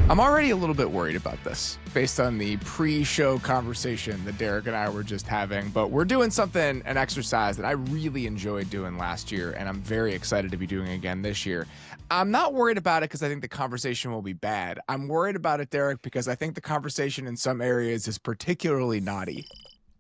I'm already a little bit worried about this based on the pre-show conversation that Derek and I were just having, but we're doing an exercise that I really enjoyed doing last year, and I'm very excited to be doing again this year. I'm not worried about it because I think the conversation will be bad. I'm worried about it, Derek, because I think the conversation in some areas is particularly naughty.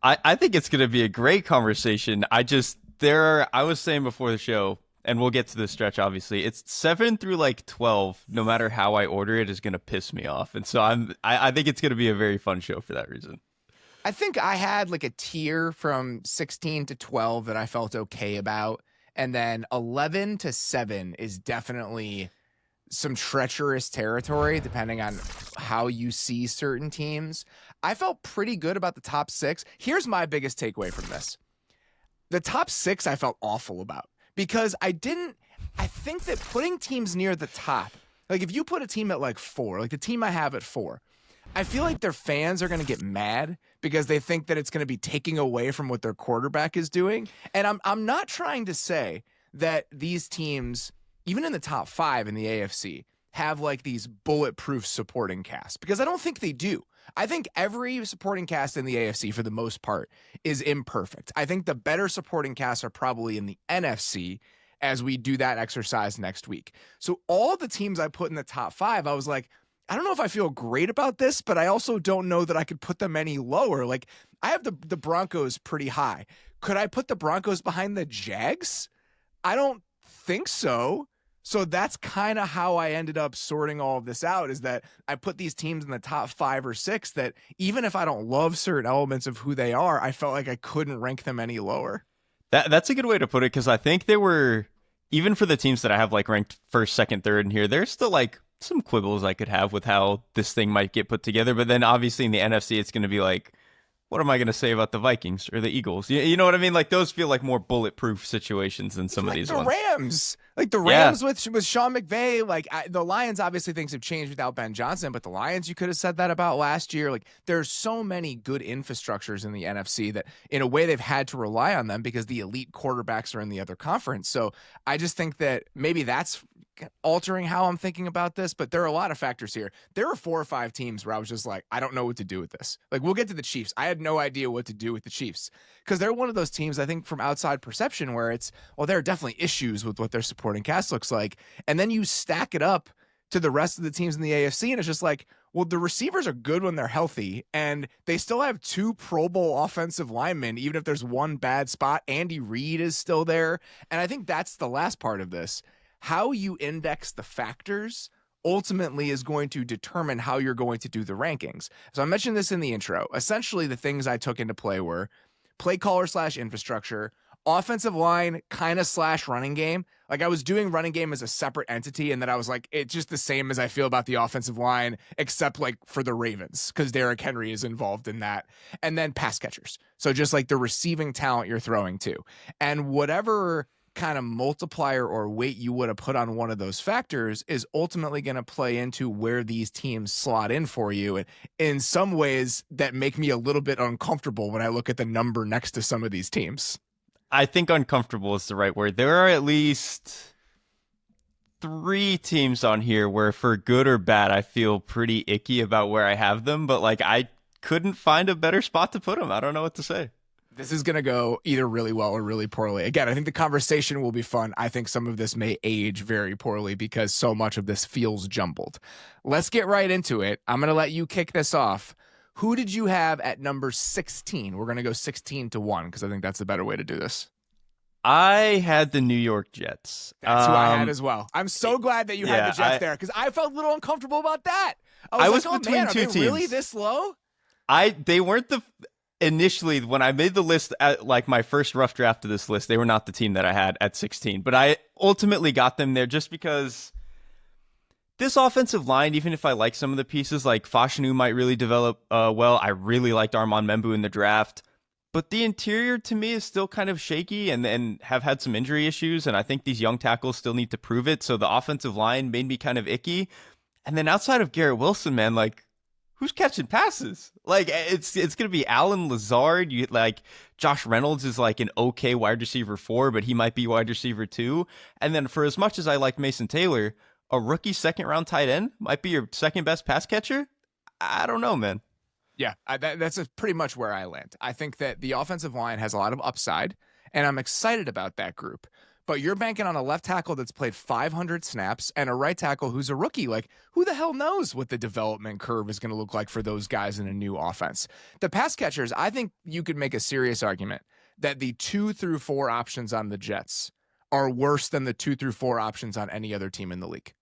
I think it's going to be a great conversation. I was saying before the show, and we'll get to the stretch, obviously, it's 7 through 12, no matter how I order it, is going to piss me off. And so I think it's going to be a very fun show for that reason. I think I had a tier from 16 to 12 that I felt okay about. And then 11 to 7 is definitely some treacherous territory, depending on how you see certain teams. I felt pretty good about the top 6. Here's my biggest takeaway from this. The top 6 I felt awful about. Because I think that putting teams near the top, if you put a team at 4, the team I have at 4, I feel like their fans are going to get mad because they think that it's going to be taking away from what their quarterback is doing. And I'm not trying to say that these teams, even in the top 5 in the AFC, have these bulletproof supporting casts, because I don't think they do. I think every supporting cast in the AFC, for the most part, is imperfect. I think the better supporting casts are probably in the NFC as we do that exercise next week. So all the teams I put in the top 5, I was like, I don't know if I feel great about this, but I also don't know that I could put them any lower. I have the Broncos pretty high. Could I put the Broncos behind the Jags? I don't think so. So that's kind of how I ended up sorting all of this out, is that I put these teams in the top 5 or 6 that even if I don't love certain elements of who they are, I felt like I couldn't rank them any lower. That's a good way to put it, because I think they were, even for the teams that I have ranked first, second, third in here, there's still some quibbles I could have with how this thing might get put together. But then obviously in the NFC, it's going to be what am I going to say about the Vikings or the Eagles? You know what I mean? Those feel more bulletproof situations than some of these ones. Rams. The Rams with Sean McVay. The Lions obviously things have changed without Ben Johnson, but the Lions, you could have said that about last year. There's so many good infrastructures in the NFC that in a way they've had to rely on them because the elite quarterbacks are in the other conference. So I just think that maybe that's altering how I'm thinking about this, but there are a lot of factors here. There were 4 or 5 teams where I was just I don't know what to do with this. We'll get to the Chiefs. I had no idea what to do with the Chiefs because they're one of those teams, I think, from outside perception where it's, well, there are definitely issues with what their supporting cast looks like. And then you stack it up to the rest of the teams in the AFC, and it's just well, the receivers are good when they're healthy, and they still have 2 Pro Bowl offensive linemen, even if there's one bad spot. Andy Reid is still there. And I think that's the last part of this. How you index the factors ultimately is going to determine how you're going to do the rankings. So I mentioned this in the intro. Essentially, the things I took into play were play caller / infrastructure, offensive line / running game. I was doing running game as a separate entity, and then I was it's just the same as I feel about the offensive line, except for the Ravens, because Derrick Henry is involved in that. And then pass catchers. So just the receiving talent you're throwing to. And whatever kind of multiplier or weight you would have put on one of those factors is ultimately going to play into where these teams slot in for you. And in some ways that make me a little bit uncomfortable when I look at the number next to some of these teams. I think uncomfortable is the right word. There are at least 3 teams on here where, for good or bad, I feel pretty icky about where I have them, but I couldn't find a better spot to put them. I don't know what to say. This is going to go either really well or really poorly. Again, I think the conversation will be fun. I think some of this may age very poorly because so much of this feels jumbled. Let's get right into it. I'm going to let you kick this off. Who did you have at number 16? We're going to go 16 to 1 because I think that's the better way to do this. I had the New York Jets. That's who I had as well. I'm so glad that you had the Jets there because I felt a little uncomfortable about that. I was between 2 teams. Really this low? They weren't initially, when I made the list at my first rough draft of this list, they were not the team that I had at 16, but I ultimately got them there just because this offensive line, even if I like some of the pieces, Fashanu might really develop well. I really liked Armand Membu in the draft, but the interior to me is still kind of shaky and have had some injury issues, and I think these young tackles still need to prove it, so the offensive line made me kind of icky. And then outside of Garrett Wilson, man, who's catching passes? It's going to be Alan Lazard. Josh Reynolds is an okay wide receiver 4, but he might be wide receiver 2. And then for as much as I like Mason Taylor, a rookie second round tight end might be your second best pass catcher. I don't know, man. Yeah, that's pretty much where I land. I think that the offensive line has a lot of upside, and I'm excited about that group. But you're banking on a left tackle that's played 500 snaps and a right tackle who's a rookie. Like, who the hell knows what the development curve is going to look like for those guys in a new offense? The pass catchers, I think you could make a serious argument that the 2 through 4 options on the Jets are worse than the 2 through 4 options on any other team in the league.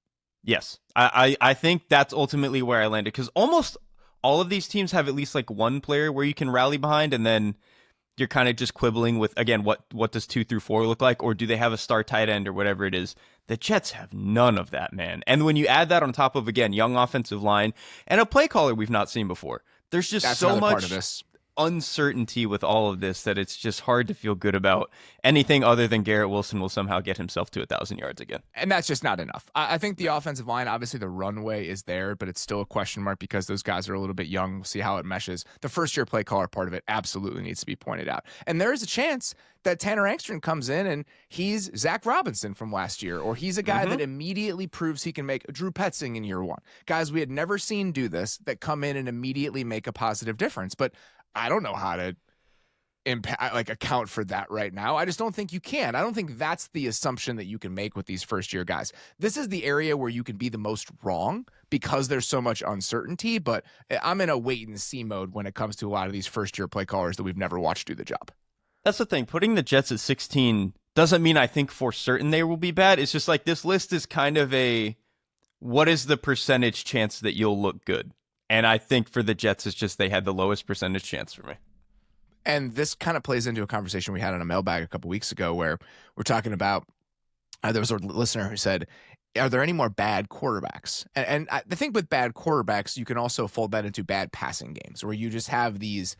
Yes, I think that's ultimately where I landed, because almost all of these teams have at least like one player where you can rally behind, and then you're kind of just quibbling with, again, what does 2 through 4 look like, or do they have a star tight end or whatever it is. The Jets have none of that, man. And when you add that on top of, again, young offensive line and a play caller we've not seen before, there's just so much part of this uncertainty with all of this that it's just hard to feel good about anything other than Garrett Wilson will somehow get himself to 1,000 yards again. And that's just not enough. I think the offensive line, obviously the runway is there, but it's still a question mark because those guys are a little bit young. We'll see how it meshes. The first-year play caller part of it absolutely needs to be pointed out. And there is a chance that Tanner Angstrom comes in and he's Zach Robinson from last year, or he's a guy that immediately proves he can make Drew Petzing in year 1. Guys we had never seen do this that come in and immediately make a positive difference. But I don't know how to account for that right now. I just don't think you can. I don't think that's the assumption that you can make with these first-year guys. This is the area where you can be the most wrong because there's so much uncertainty, but I'm in a wait-and-see mode when it comes to a lot of these first-year play callers that we've never watched do the job. That's the thing. Putting the Jets at 16 doesn't mean I think for certain they will be bad. It's just like this list is kind of a, what is the percentage chance that you'll look good? And I think for the Jets, it's just they had the lowest percentage chance for me. And this kind of plays into a conversation we had on a mailbag a couple weeks ago where we're talking about, there was a listener who said, are there any more bad quarterbacks? And I think with bad quarterbacks, you can also fold that into bad passing games where you just have these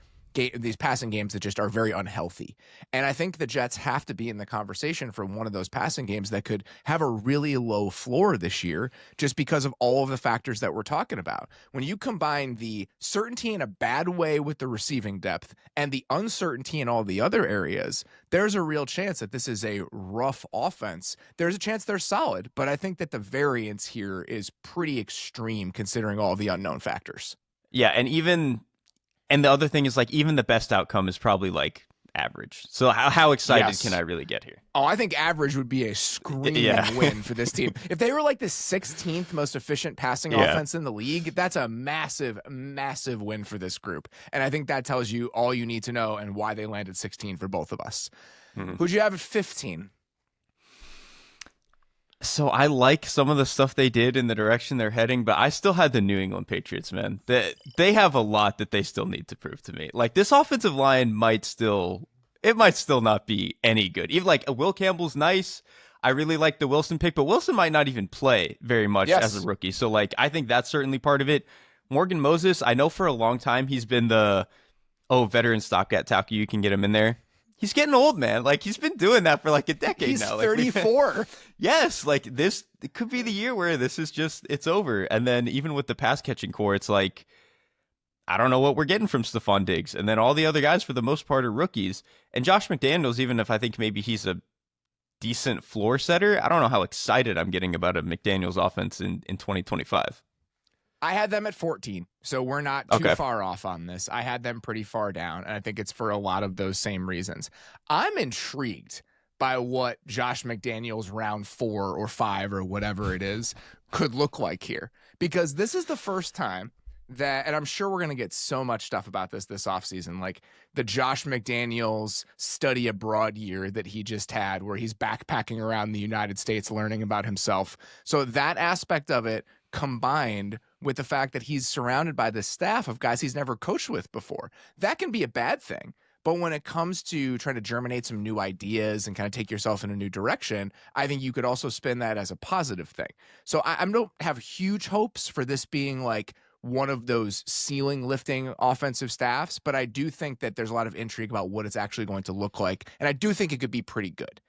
passing games that just are very unhealthy. And I think the Jets have to be in the conversation for one of those passing games that could have a really low floor this year just because of all of the factors that we're talking about. When you combine the certainty in a bad way with the receiving depth and the uncertainty in all the other areas, there's a real chance that this is a rough offense. There's a chance they're solid, but I think that the variance here is pretty extreme considering all the unknown factors. Yeah, and the other thing is, like, even the best outcome is probably like average. So how excited can I really get here? Oh, I think average would be a screaming win for this team. If they were like the 16th most efficient passing offense in the league, that's a massive, massive win for this group. And I think that tells you all you need to know and why they landed 16 for both of us. Who'd you have at 15? So I like some of the stuff they did in the direction they're heading, but I still had the New England Patriots, man. They have a lot that they still need to prove to me. Like, this offensive line might still not be any good. Even like Will Campbell's nice. I really like the Wilson pick, but Wilson might not even play very much as a rookie. So like, I think that's certainly part of it. Morgan Moses, I know for a long time he's been the veteran stopgap tackle. You can get him in there. He's getting old, man. Like, he's been doing that for like a decade now. He's 34. Yes, like this, it could be the year where this is just, it's over. And then even with the pass catching core, it's like, I don't know what we're getting from Stephon Diggs. And then all the other guys, for the most part, are rookies. And Josh McDaniels, even if I think maybe he's a decent floor setter, I don't know how excited I'm getting about a McDaniels offense in 2025. I had them at 14, so we're not too far off on this. I had them pretty far down, and I think it's for a lot of those same reasons. I'm intrigued by what Josh McDaniels round 4 or 5 or whatever it is could look like here, because this is the first time that, and I'm sure we're going to get so much stuff about this offseason, like the Josh McDaniels study abroad year that he just had where he's backpacking around the United States learning about himself. So that aspect of it combined with the fact that he's surrounded by this staff of guys he's never coached with before, that can be a bad thing. But when it comes to trying to germinate some new ideas and kind of take yourself in a new direction, I think you could also spin that as a positive thing. So I don't have huge hopes for this being like one of those ceiling lifting offensive staffs, but I do think that there's a lot of intrigue about what it's actually going to look like. And I do think it could be pretty good.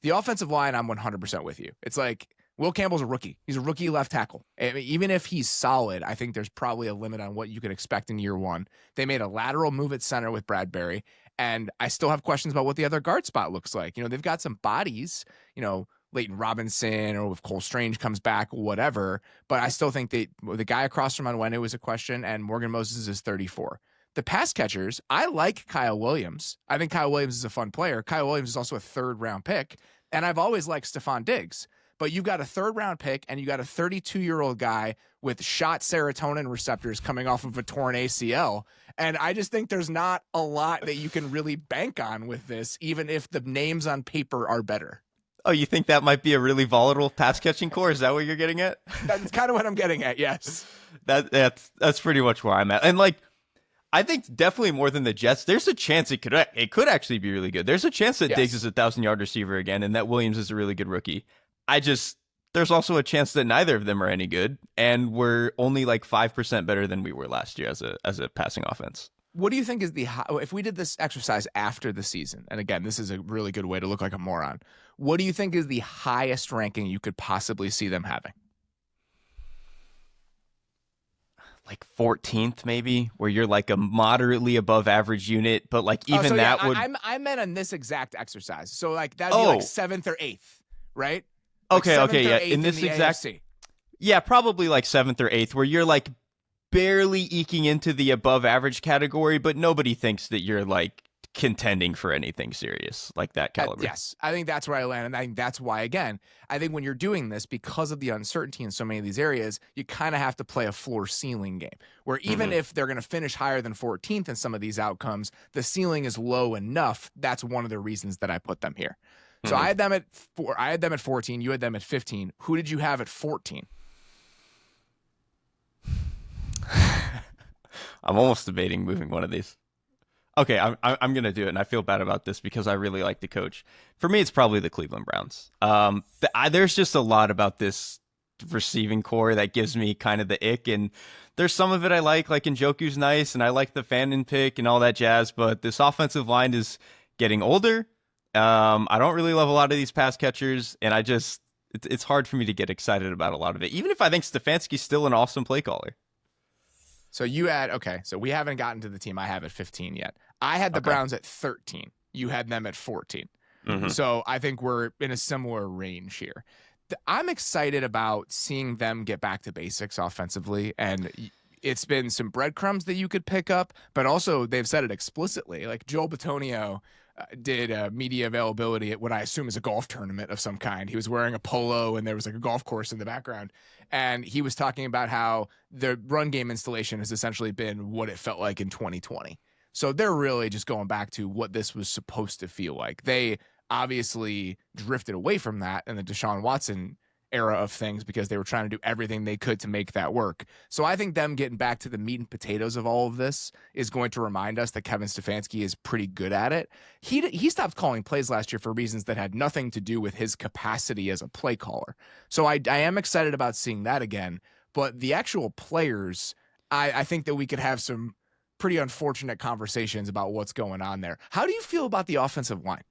The offensive line, I'm 100% with you. It's like, Will Campbell's a rookie. He's a rookie left tackle. I mean, even if he's solid, I think there's probably a limit on what you can expect in year 1. They made a lateral move at center with Bradbury, and I still have questions about what the other guard spot looks like. You know, they've got some bodies. You know, Leighton Robinson or if Cole Strange comes back, whatever. But I still think the guy across from Onwenu is a question, and Morgan Moses is 34. The pass catchers, I like Kyle Williams. I think Kyle Williams is a fun player. Kyle Williams is also a third-round pick, and I've always liked Stephon Diggs. But you've got a third-round pick, and you got a 32-year-old guy with shot serotonin receptors coming off of a torn ACL. And I just think there's not a lot that you can really bank on with this, even if the names on paper are better. Oh, you think that might be a really volatile pass-catching core? Is that what you're getting at? That's kind of what I'm getting at, yes. That's pretty much where I'm at. And, like, I think definitely more than the Jets, there's a chance it could actually be really good. There's a chance that Diggs is a 1,000-yard receiver again and that Williams is a really good rookie. There's also a chance that neither of them are any good, and we're only like 5% better than we were last year as a passing offense. What do you think is if we did this exercise after the season, and again, this is a really good way to look like a moron, what do you think is the highest ranking you could possibly see them having? Like 14th, maybe, where you're like a moderately above average unit, but like even would. I meant on this exact exercise, so like that'd be like 7th or 8th, right? Like okay, yeah. In this exact, AFC. Yeah, probably like 7th or 8th, where you're like barely eking into the above average category, but nobody thinks that you're like contending for anything serious like that caliber. Yes, I think that's where I land, and I think that's why, again, I think when you're doing this, because of the uncertainty in so many of these areas, you kind of have to play a floor-ceiling game, where even if they're going to finish higher than 14th in some of these outcomes, the ceiling is low enough. That's one of the reasons that I put them here. So I had them at 14. You had them at 15. Who did you have at 14? I'm almost debating moving one of these. Okay, I'm gonna do it, and I feel bad about this because I really like the coach. For me, it's probably the Cleveland Browns. There's just a lot about this receiving core that gives me kind of the ick, and there's some of it I like Njoku's nice, and I like the Fannin pick and all that jazz. But this offensive line is getting older. I don't really love a lot of these pass catchers, and it's hard for me to get excited about a lot of it, even if I think Stefanski's still an awesome play caller. So so we haven't gotten to the team I have at 15 yet. I had the Browns at 13. You had them at 14. So I think we're in a similar range here. I'm excited about seeing them get back to basics offensively, and it's been some breadcrumbs that you could pick up, but also they've said it explicitly. Like Joel Bitonio did media availability at what I assume is a golf tournament of some kind. He was wearing a polo and there was like a golf course in the background. And he was talking about how the run game installation has essentially been what it felt like in 2020. So they're really just going back to what this was supposed to feel like. They obviously drifted away from that in the Deshaun Watson era of things because they were trying to do everything they could to make that work. So I think them getting back to the meat and potatoes of all of this is going to remind us that Kevin Stefanski is pretty good at it. He stopped calling plays last year for reasons that had nothing to do with his capacity as a play caller. So I am excited about seeing that again. But the actual players, I think that we could have some pretty unfortunate conversations about what's going on there. How do you feel about the offensive line?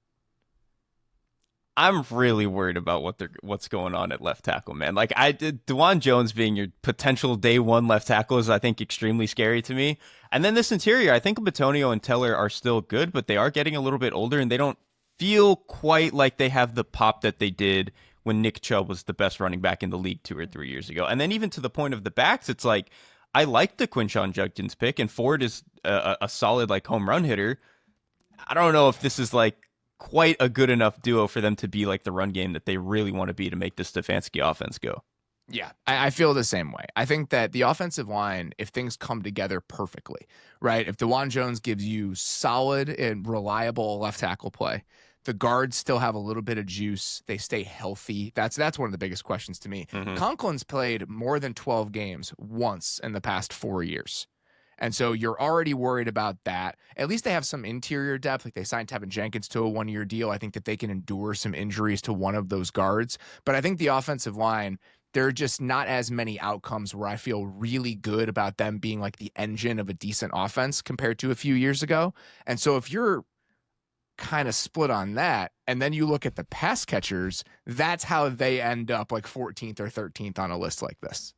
I'm really worried about what's going on at left tackle, man. Like DeJuan Jones being your potential day one left tackle is, I think, extremely scary to me. And then this interior, I think Bitonio and Teller are still good, but they are getting a little bit older, and they don't feel quite like they have the pop that they did when Nick Chubb was the best running back in the league 2 or 3 years ago. And then even to the point of the backs, it's like, I like the Quinshon Judkins pick, and Ford is a solid like home run hitter. I don't know if this is like quite a good enough duo for them to be like the run game that they really want to be to make the Stefanski offense go. Yeah, I feel the same way. I think that the offensive line, if things come together perfectly, right? If DeJuan Jones gives you solid and reliable left tackle play, the guards still have a little bit of juice. They stay healthy. That's one of the biggest questions to me. Conklin's played more than 12 games once in the past 4 years. And so you're already worried about that. At least they have some interior depth. Like they signed Tevin Jenkins to a 1-year deal. I think that they can endure some injuries to one of those guards. But I think the offensive line, there are just not as many outcomes where I feel really good about them being like the engine of a decent offense compared to a few years ago. And so if you're kind of split on that, and then you look at the pass catchers, that's how they end up like 14th or 13th on a list like this.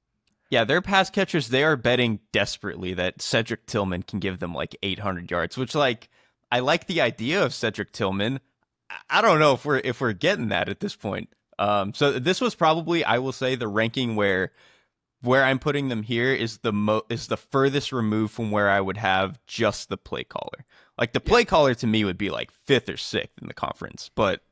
Yeah, their pass catchers, they are betting desperately that Cedric Tillman can give them like 800 yards, which like, I like the idea of Cedric Tillman. I don't know if we're getting that at this point. So this was probably, I will say, the ranking where I'm putting them here is the furthest removed from where I would have just the play caller. Like the play caller to me would be like 5th or 6th in the conference. But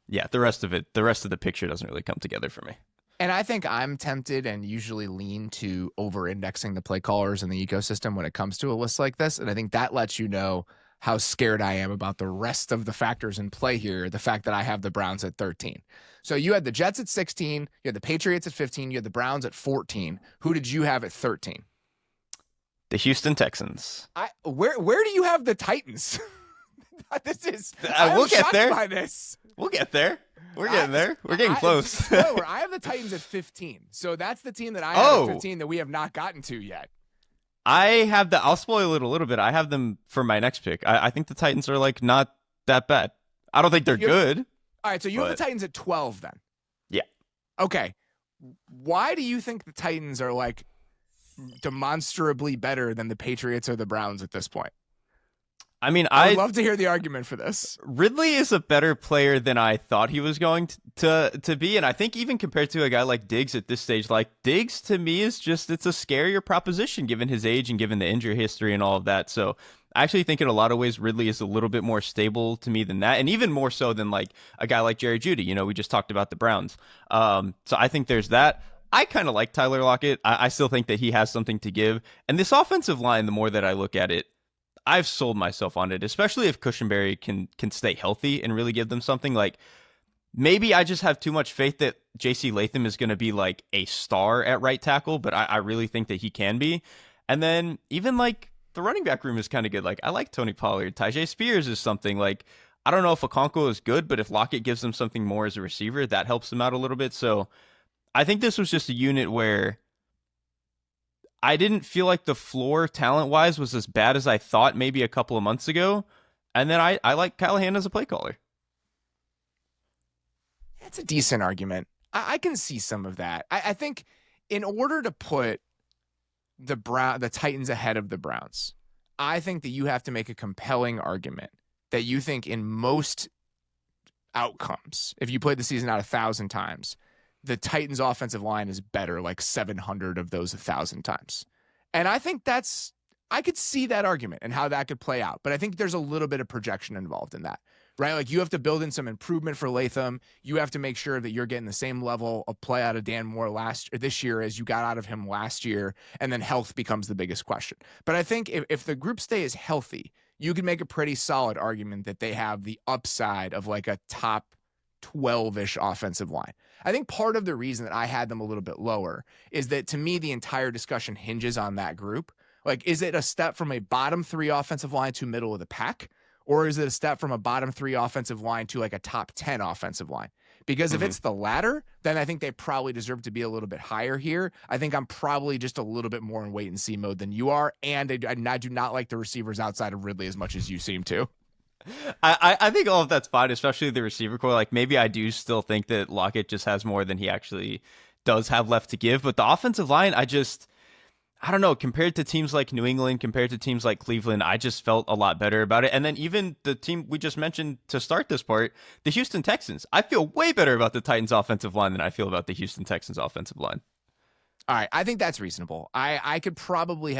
yeah, the rest of the picture doesn't really come together for me. And I think I'm tempted and usually lean to over-indexing the play callers in the ecosystem when it comes to a list like this. And I think that lets you know how scared I am about the rest of the factors in play here, the fact that I have the Browns at 13. So you had the Jets at 16, you had the Patriots at 15, you had the Browns at 14. Who did you have at 13? The Houston Texans. Where do you have the Titans? This is we'll get there. By this. We'll get there. We're getting there. We're getting close. I have the Titans at 15. So that's the team that I have at 15 that we have not gotten to yet. I'll spoil it a little bit. I have them for my next pick. I think the Titans are like not that bad. I don't think they're good. All right, so you have the Titans at 12 then. Yeah. Okay. Why do you think the Titans are like demonstrably better than the Patriots or the Browns at this point? I mean, I would love to hear the argument for this. Ridley is a better player than I thought he was going to be. And I think even compared to a guy like Diggs at this stage, like Diggs to me is just, it's a scarier proposition given his age and given the injury history and all of that. So I actually think in a lot of ways, Ridley is a little bit more stable to me than that. And even more so than like a guy like Jerry Jeudy. You know, we just talked about the Browns. So I think there's that. I kind of like Tyler Lockett. I still think that he has something to give. And this offensive line, the more that I look at it, I've sold myself on it, especially if Cushenberry can stay healthy and really give them something. Like maybe I just have too much faith that JC Latham is going to be like a star at right tackle, but I really think that he can be. And then even like the running back room is kind of good. Like I like Tony Pollard. Tyjae Spears is something like, I don't know if Okonkwo is good, but if Lockett gives them something more as a receiver, that helps them out a little bit. So I think this was just a unit where I didn't feel like the floor talent-wise was as bad as I thought maybe a couple of months ago. And then I like Callahan as a play caller. That's a decent argument. I can see some of that. I think in order to put the Titans ahead of the Browns, I think that you have to make a compelling argument that you think in most outcomes, if you played the season out 1,000 times, the Titans offensive line is better like 700 of those 1,000 times. And I think I could see that argument and how that could play out. But I think there's a little bit of projection involved in that, right? Like you have to build in some improvement for Latham. You have to make sure that you're getting the same level of play out of Dan Moore this year as you got out of him last year. And then health becomes the biggest question. But I think if the group stays healthy, you can make a pretty solid argument that they have the upside of like a top 12-ish offensive line. I think part of the reason that I had them a little bit lower is that to me, the entire discussion hinges on that group. Like, is it a step from a bottom 3 offensive line to middle of the pack? Or is it a step from a bottom 3 offensive line to like a top 10 offensive line? Because if it's the latter, then I think they probably deserve to be a little bit higher here. I think I'm probably just a little bit more in wait and see mode than you are. And I do not like the receivers outside of Ridley as much as you seem to. I think all of that's fine, especially the receiver core. Like maybe I do still think that Lockett just has more than he actually does have left to give. But the offensive line, I don't know, compared to teams like New England, compared to teams like Cleveland, I just felt a lot better about it. And then even the team we just mentioned to start this part, the Houston Texans, I feel way better about the Titans offensive line than I feel about the Houston Texans offensive line. All right, I think that's reasonable. I could probably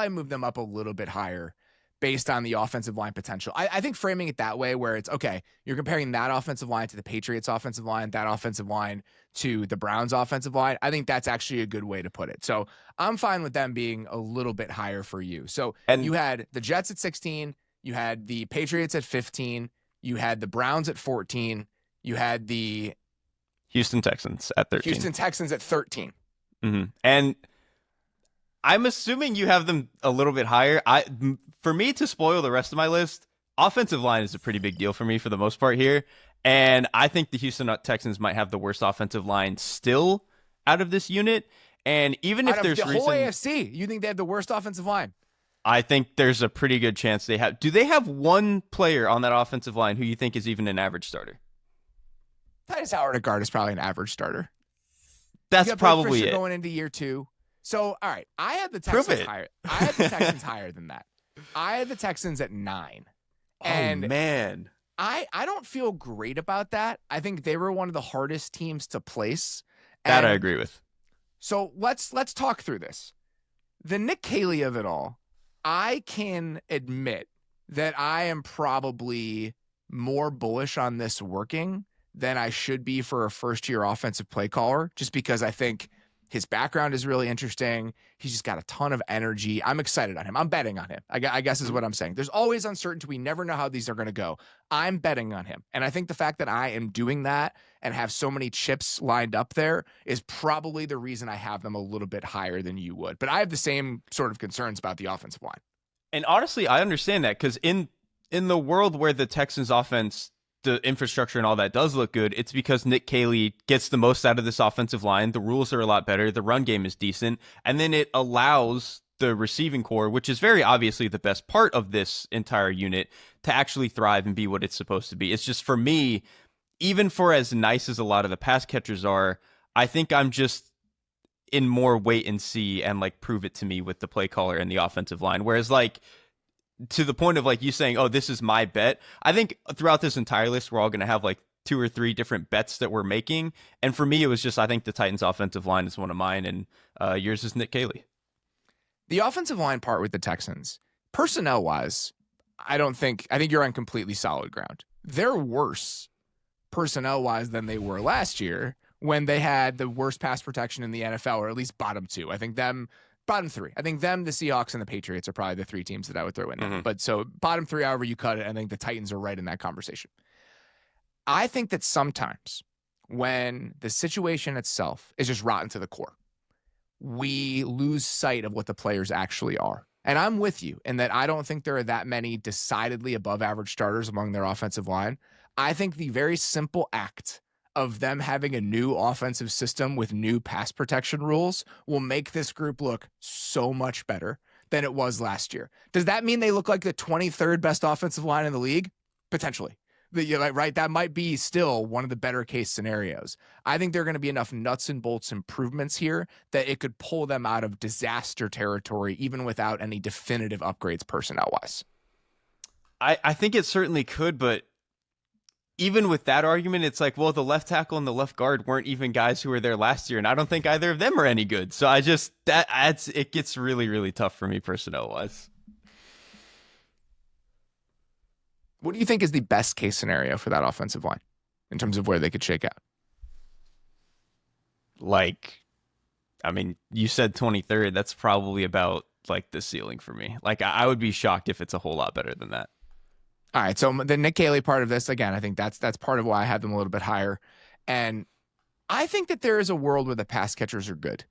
move them up a little bit higher based on the offensive line potential. I think framing it that way where it's, okay, you're comparing that offensive line to the Patriots offensive line, that offensive line to the Browns offensive line, I think that's actually a good way to put it. So I'm fine with them being a little bit higher for you. So you had the Jets at 16, you had the Patriots at 15, you had the Browns at 14, you had the Houston Texans at 13. Houston Texans at 13. Mm-hmm. And I'm assuming you have them a little bit higher. For me to spoil the rest of my list, offensive line is a pretty big deal for me for the most part here. And I think the Houston Texans might have the worst offensive line still out of this unit. And even if there's the whole AFC, you think they have the worst offensive line? I think there's a pretty good chance they have. Do they have one player on that offensive line who you think is even an average starter? Tytus Howard at guard is probably an average starter. That's probably it. Going into year 2. So, all right, I had the Texans higher. I had the Texans higher than that. I had the Texans at 9. And man. I don't feel great about that. I think they were one of the hardest teams to place. That I And agree with. so let's talk through this. The Nick Caley of it all, I can admit that I am probably more bullish on this working than I should be for a first-year offensive play caller, just because I think his background is really interesting. He's just got a ton of energy. I'm excited on him. I'm betting on him, I guess is what I'm saying. There's always uncertainty. We never know how these are going to go. I'm betting on him. And I think the fact that I am doing that and have so many chips lined up there is probably the reason I have them a little bit higher than you would. But I have the same sort of concerns about the offensive line. And honestly, I understand that because in the world where the Texans offense, the infrastructure and all that does look good, it's because Nick Caley gets the most out of this offensive line. The rules are a lot better. The run game is decent. And then it allows the receiving core, which is very obviously the best part of this entire unit, to actually thrive and be what it's supposed to be. It's just, for me, even for as nice as a lot of the pass catchers are, I think I'm just in more wait and see and like prove it to me with the play caller and the offensive line. Whereas like, to the point of like you saying, oh, this is my bet. I think throughout this entire list, we're all going to have like 2 or 3 different bets that we're making. And for me, it was just, I think the Titans offensive line is one of mine, and yours is Nick Caley. The offensive line part with the Texans, personnel wise, I think you're on completely solid ground. They're worse personnel wise than they were last year when they had the worst pass protection in the NFL, or at least bottom 2. I think them, bottom 3. I think them, the Seahawks, and the Patriots are probably the 3 teams that I would throw in there. But so bottom 3, however you cut it, I think the Titans are right in that conversation. I think that sometimes when the situation itself is just rotten to the core, we lose sight of what the players actually are. And I'm with you in that I don't think there are that many decidedly above average starters among their offensive line. I think the very simple act of them having a new offensive system with new pass protection rules will make this group look so much better than it was last year. Does that mean they look like the 23rd best offensive line in the league? Potentially. Right? That might be still one of the better case scenarios. I think there are going to be enough nuts and bolts improvements here that it could pull them out of disaster territory, even without any definitive upgrades personnel-wise. I think it certainly could, but even with that argument, it's like, well, the left tackle and the left guard weren't even guys who were there last year, and I don't think either of them are any good. So it gets really, really tough for me personnel-wise. What do you think is the best case scenario for that offensive line in terms of where they could shake out? Like, I mean, you said 23rd. That's probably about like the ceiling for me. Like, I would be shocked if it's a whole lot better than that. All right, so the Nick Caley part of this, again, I think that's part of why I had them a little bit higher. And I think that there is a world where the pass catchers are good.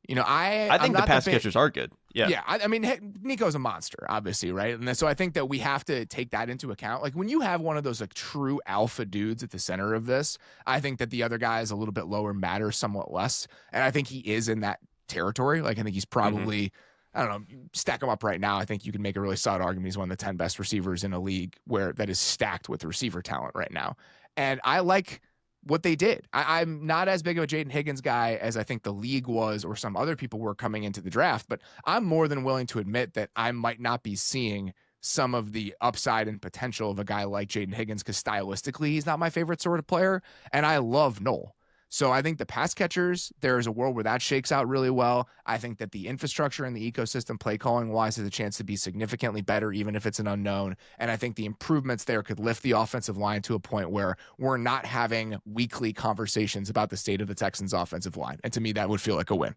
You know, I think the pass catchers are good. Yeah. Yeah. I mean, Nico's a monster, obviously, right? And so I think that we have to take that into account. Like when you have one of those like true alpha dudes at the center of this, I think that the other guy is a little bit lower matter somewhat less. And I think he is in that territory. Like I think he's probably, I don't know, stack him up right now. I think you can make a really solid argument. He's one of the 10 best receivers in a league that is stacked with receiver talent right now. And I like what they did. I'm not as big of a Jaden Higgins guy as I think the league was or some other people were coming into the draft, but I'm more than willing to admit that I might not be seeing some of the upside and potential of a guy like Jaden Higgins because stylistically he's not my favorite sort of player, and I love Noel. So I think the pass catchers, there is a world where that shakes out really well. I think that the infrastructure and the ecosystem play calling wise has a chance to be significantly better, even if it's an unknown. And I think the improvements there could lift the offensive line to a point where we're not having weekly conversations about the state of the Texans offensive line. And to me, that would feel like a win.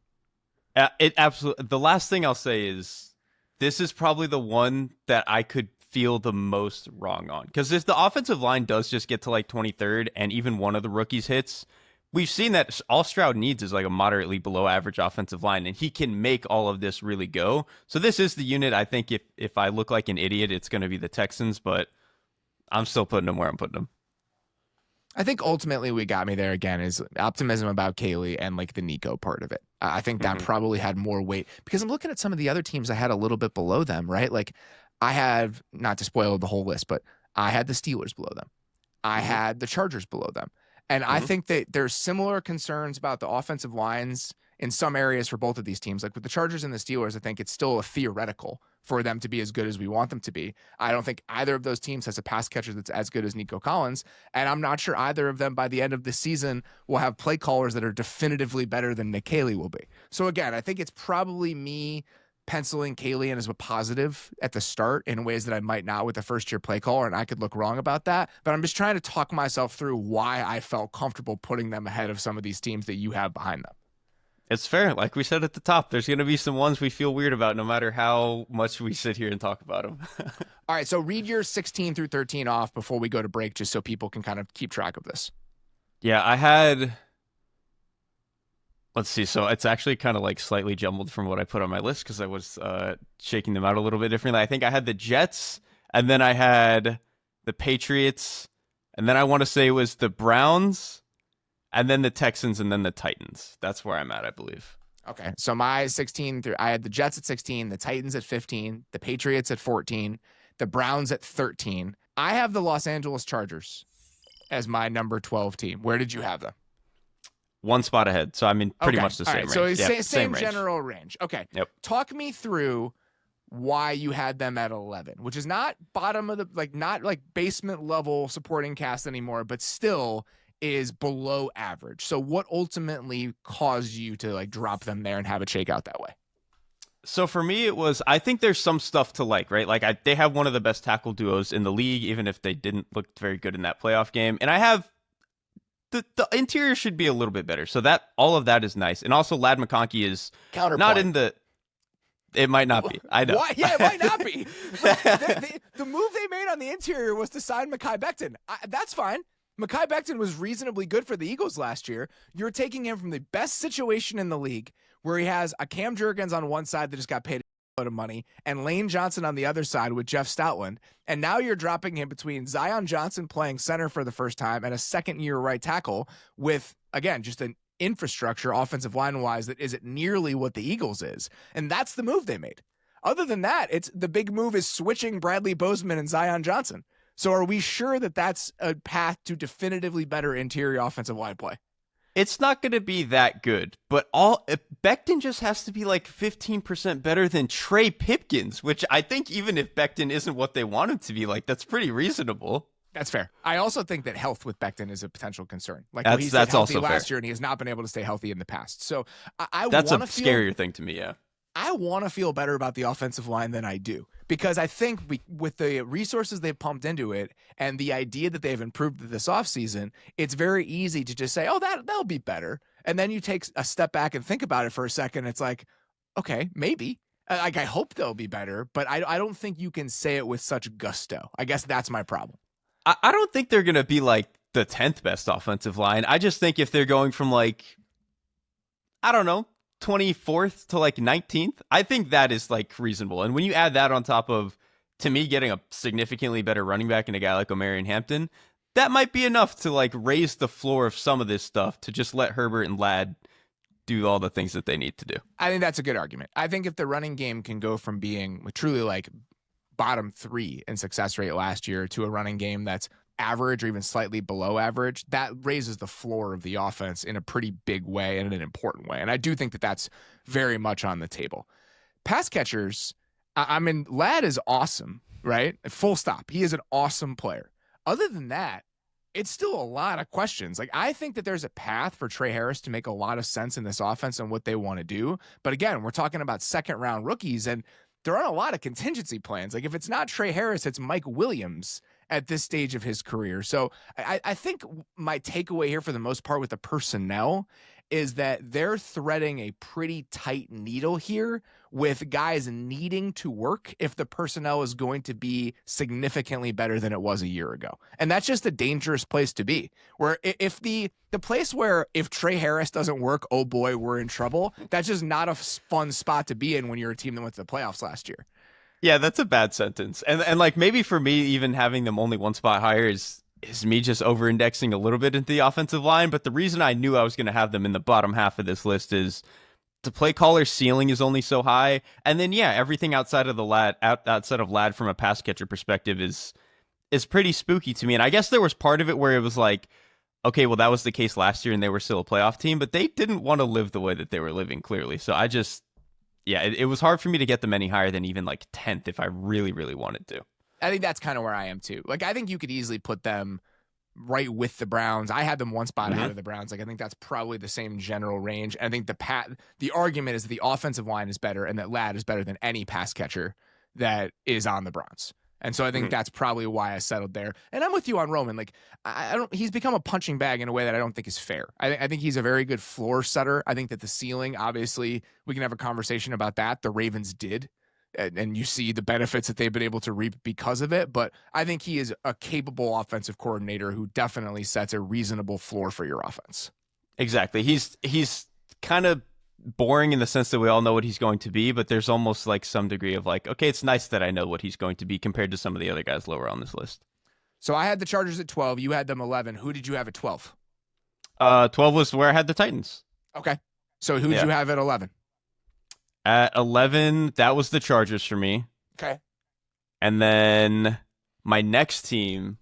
It absolutely. The last thing I'll say is this is probably the one that I could feel the most wrong on. Because if the offensive line does just get to like 23rd and even one of the rookies hits, we've seen that all Stroud needs is like a moderately below average offensive line, and he can make all of this really go. So this is the unit. I think if I look like an idiot, it's going to be the Texans, but I'm still putting them where I'm putting them. I think ultimately what got me there again is optimism about Caley and like the Nico part of it. I think that probably had more weight because I'm looking at some of the other teams I had a little bit below them, right? Like I have, not to spoil the whole list, but I had the Steelers below them. I had the Chargers below them. And I think that there's similar concerns about the offensive lines in some areas for both of these teams. Like with the Chargers and the Steelers, I think it's still a theoretical for them to be as good as we want them to be. I don't think either of those teams has a pass catcher that's as good as Nico Collins, and I'm not sure either of them by the end of the season will have play callers that are definitively better than Nick Caley will be. So again, I think it's probably me penciling Caley in as a positive at the start in ways that I might not with a first-year play caller, and I could look wrong about that. But I'm just trying to talk myself through why I felt comfortable putting them ahead of some of these teams that you have behind them. It's fair. Like we said at the top, there's going to be some ones we feel weird about no matter how much we sit here and talk about them. All right, so read your 16 through 13 off before we go to break just so people can kind of keep track of this. Yeah, I had... Let's see. So it's actually kind of like slightly jumbled from what I put on my list because I was shaking them out a little bit differently. I think I had the Jets, and then I had the Patriots, and then I want to say it was the Browns, and then the Texans, and then the Titans. That's where I'm at, I believe. Okay, so my 16 through, I had the Jets at 16, the Titans at 15, the Patriots at 14, the Browns at 13. I have the Los Angeles Chargers as my number 12 team. Where did you have them? One spot ahead. So, I mean, pretty much the same range. So, yeah, same range. general range. Okay. Yep. Talk me through why you had them at 11, which is not bottom of the, like, not like basement level supporting cast anymore, but still is below average. So, what ultimately caused you to, like, drop them there and have it shake out that way? So for me, it was, I think there's some stuff to like, right? Like, they have one of the best tackle duos in the league, even if they didn't look very good in that playoff game. And I have, the interior should be a little bit better. So that all of that is nice. And also Ladd McConkey is not in the, it might not be. I know. Why? Yeah, it might not be. The move they made on the interior was to sign Mekhi Becton. That's fine. Mekhi Becton was reasonably good for the Eagles last year. You're taking him from the best situation in the league where he has a Cam Jurgens on one side that just got paid a lot of money and Lane Johnson on the other side with Jeff Stoutland. And now you're dropping him between Zion Johnson playing center for the first time and a second-year right tackle with, again, just an infrastructure offensive line-wise that isn't nearly what the Eagles is. And that's the move they made. Other than that, it's the big move is switching Bradley Bozeman and Zion Johnson. So are we sure that that's a path to definitively better interior offensive line play? It's not going to be that good, but Becton just has to be like 15% better than Trey Pipkins, which I think even if Becton isn't what they want him to be, like, that's pretty reasonable. That's fair. I also think that health with Becton is a potential concern. Like that's healthy also last fair. year, and he has not been able to stay healthy in the past. So that's a scarier thing to me. Yeah. I want to feel better about the offensive line than I do because I think with the resources they've pumped into it and the idea that they've improved this offseason, it's very easy to just say, oh, that'll be better. And then you take a step back and think about it for a second. It's like, okay, maybe. Like, I hope they'll be better, but I don't think you can say it with such gusto. I guess that's my problem. I don't think they're going to be like the 10th best offensive line. I just think if they're going from like, I don't know, 24th to like 19th, I think that is like reasonable. And when you add that on top of, to me, getting a significantly better running back in a guy like Omarion Hampton, that might be enough to like raise the floor of some of this stuff to just let Herbert and Ladd do all the things that they need to do. I think that's a good argument. I think if the running game can go from being truly like bottom 3 in success rate last year to a running game that's average or even slightly below average, that raises the floor of the offense in a pretty big way and in an important way. And I do think that that's very much on the table. Pass catchers, I mean, Ladd is awesome, right? Full stop. He is an awesome player. Other than that, it's still a lot of questions. Like, I think that there's a path for Trey Harris to make a lot of sense in this offense and what they want to do. But again, we're talking about second-round rookies, and there aren't a lot of contingency plans. Like, if it's not Trey Harris, it's Mike Williams at this stage of his career. So I think my takeaway here for the most part with the personnel is that they're threading a pretty tight needle here with guys needing to work if the personnel is going to be significantly better than it was a year ago. And that's just a dangerous place to be, where if the place where if Trey Harris doesn't work, oh boy, we're in trouble. That's just not a fun spot to be in when you're a team that went to the playoffs last year. Yeah, that's a bad sentence. And like maybe for me, even having them only one spot higher is me just over-indexing a little bit into the offensive line. But the reason I knew I was going to have them in the bottom half of this list is the play caller ceiling is only so high. And then, yeah, everything outside of Ladd from a pass catcher perspective is pretty spooky to me. And I guess there was part of it where it was like, okay, well, that was the case last year and they were still a playoff team, but they didn't want to live the way that they were living, clearly. So Yeah, it was hard for me to get them any higher than even like 10th if I really, really wanted to. I think that's kind of where I am too. Like, I think you could easily put them right with the Browns. I had them one spot ahead of the Browns. Like, I think that's probably the same general range. I think the argument is the offensive line is better and that Ladd is better than any pass catcher that is on the Browns. And so I think that's probably why I settled there. And I'm with you on Roman. Like, he's become a punching bag in a way that I don't think is fair. I think he's a very good floor setter. I think that the ceiling, obviously, we can have a conversation about that. The Ravens did. And you see the benefits that they've been able to reap because of it. But I think he is a capable offensive coordinator who definitely sets a reasonable floor for your offense. Exactly. He's kind of boring in the sense that we all know what he's going to be, but there's almost like some degree of like, okay, it's nice that I know what he's going to be compared to some of the other guys lower on this list. So I had the Chargers at 12. You had them 11. Who did you have at 12? 12 was where I had the Titans. Okay. So who did you have at 11? At 11, that was the Chargers for me. Okay. And then my next team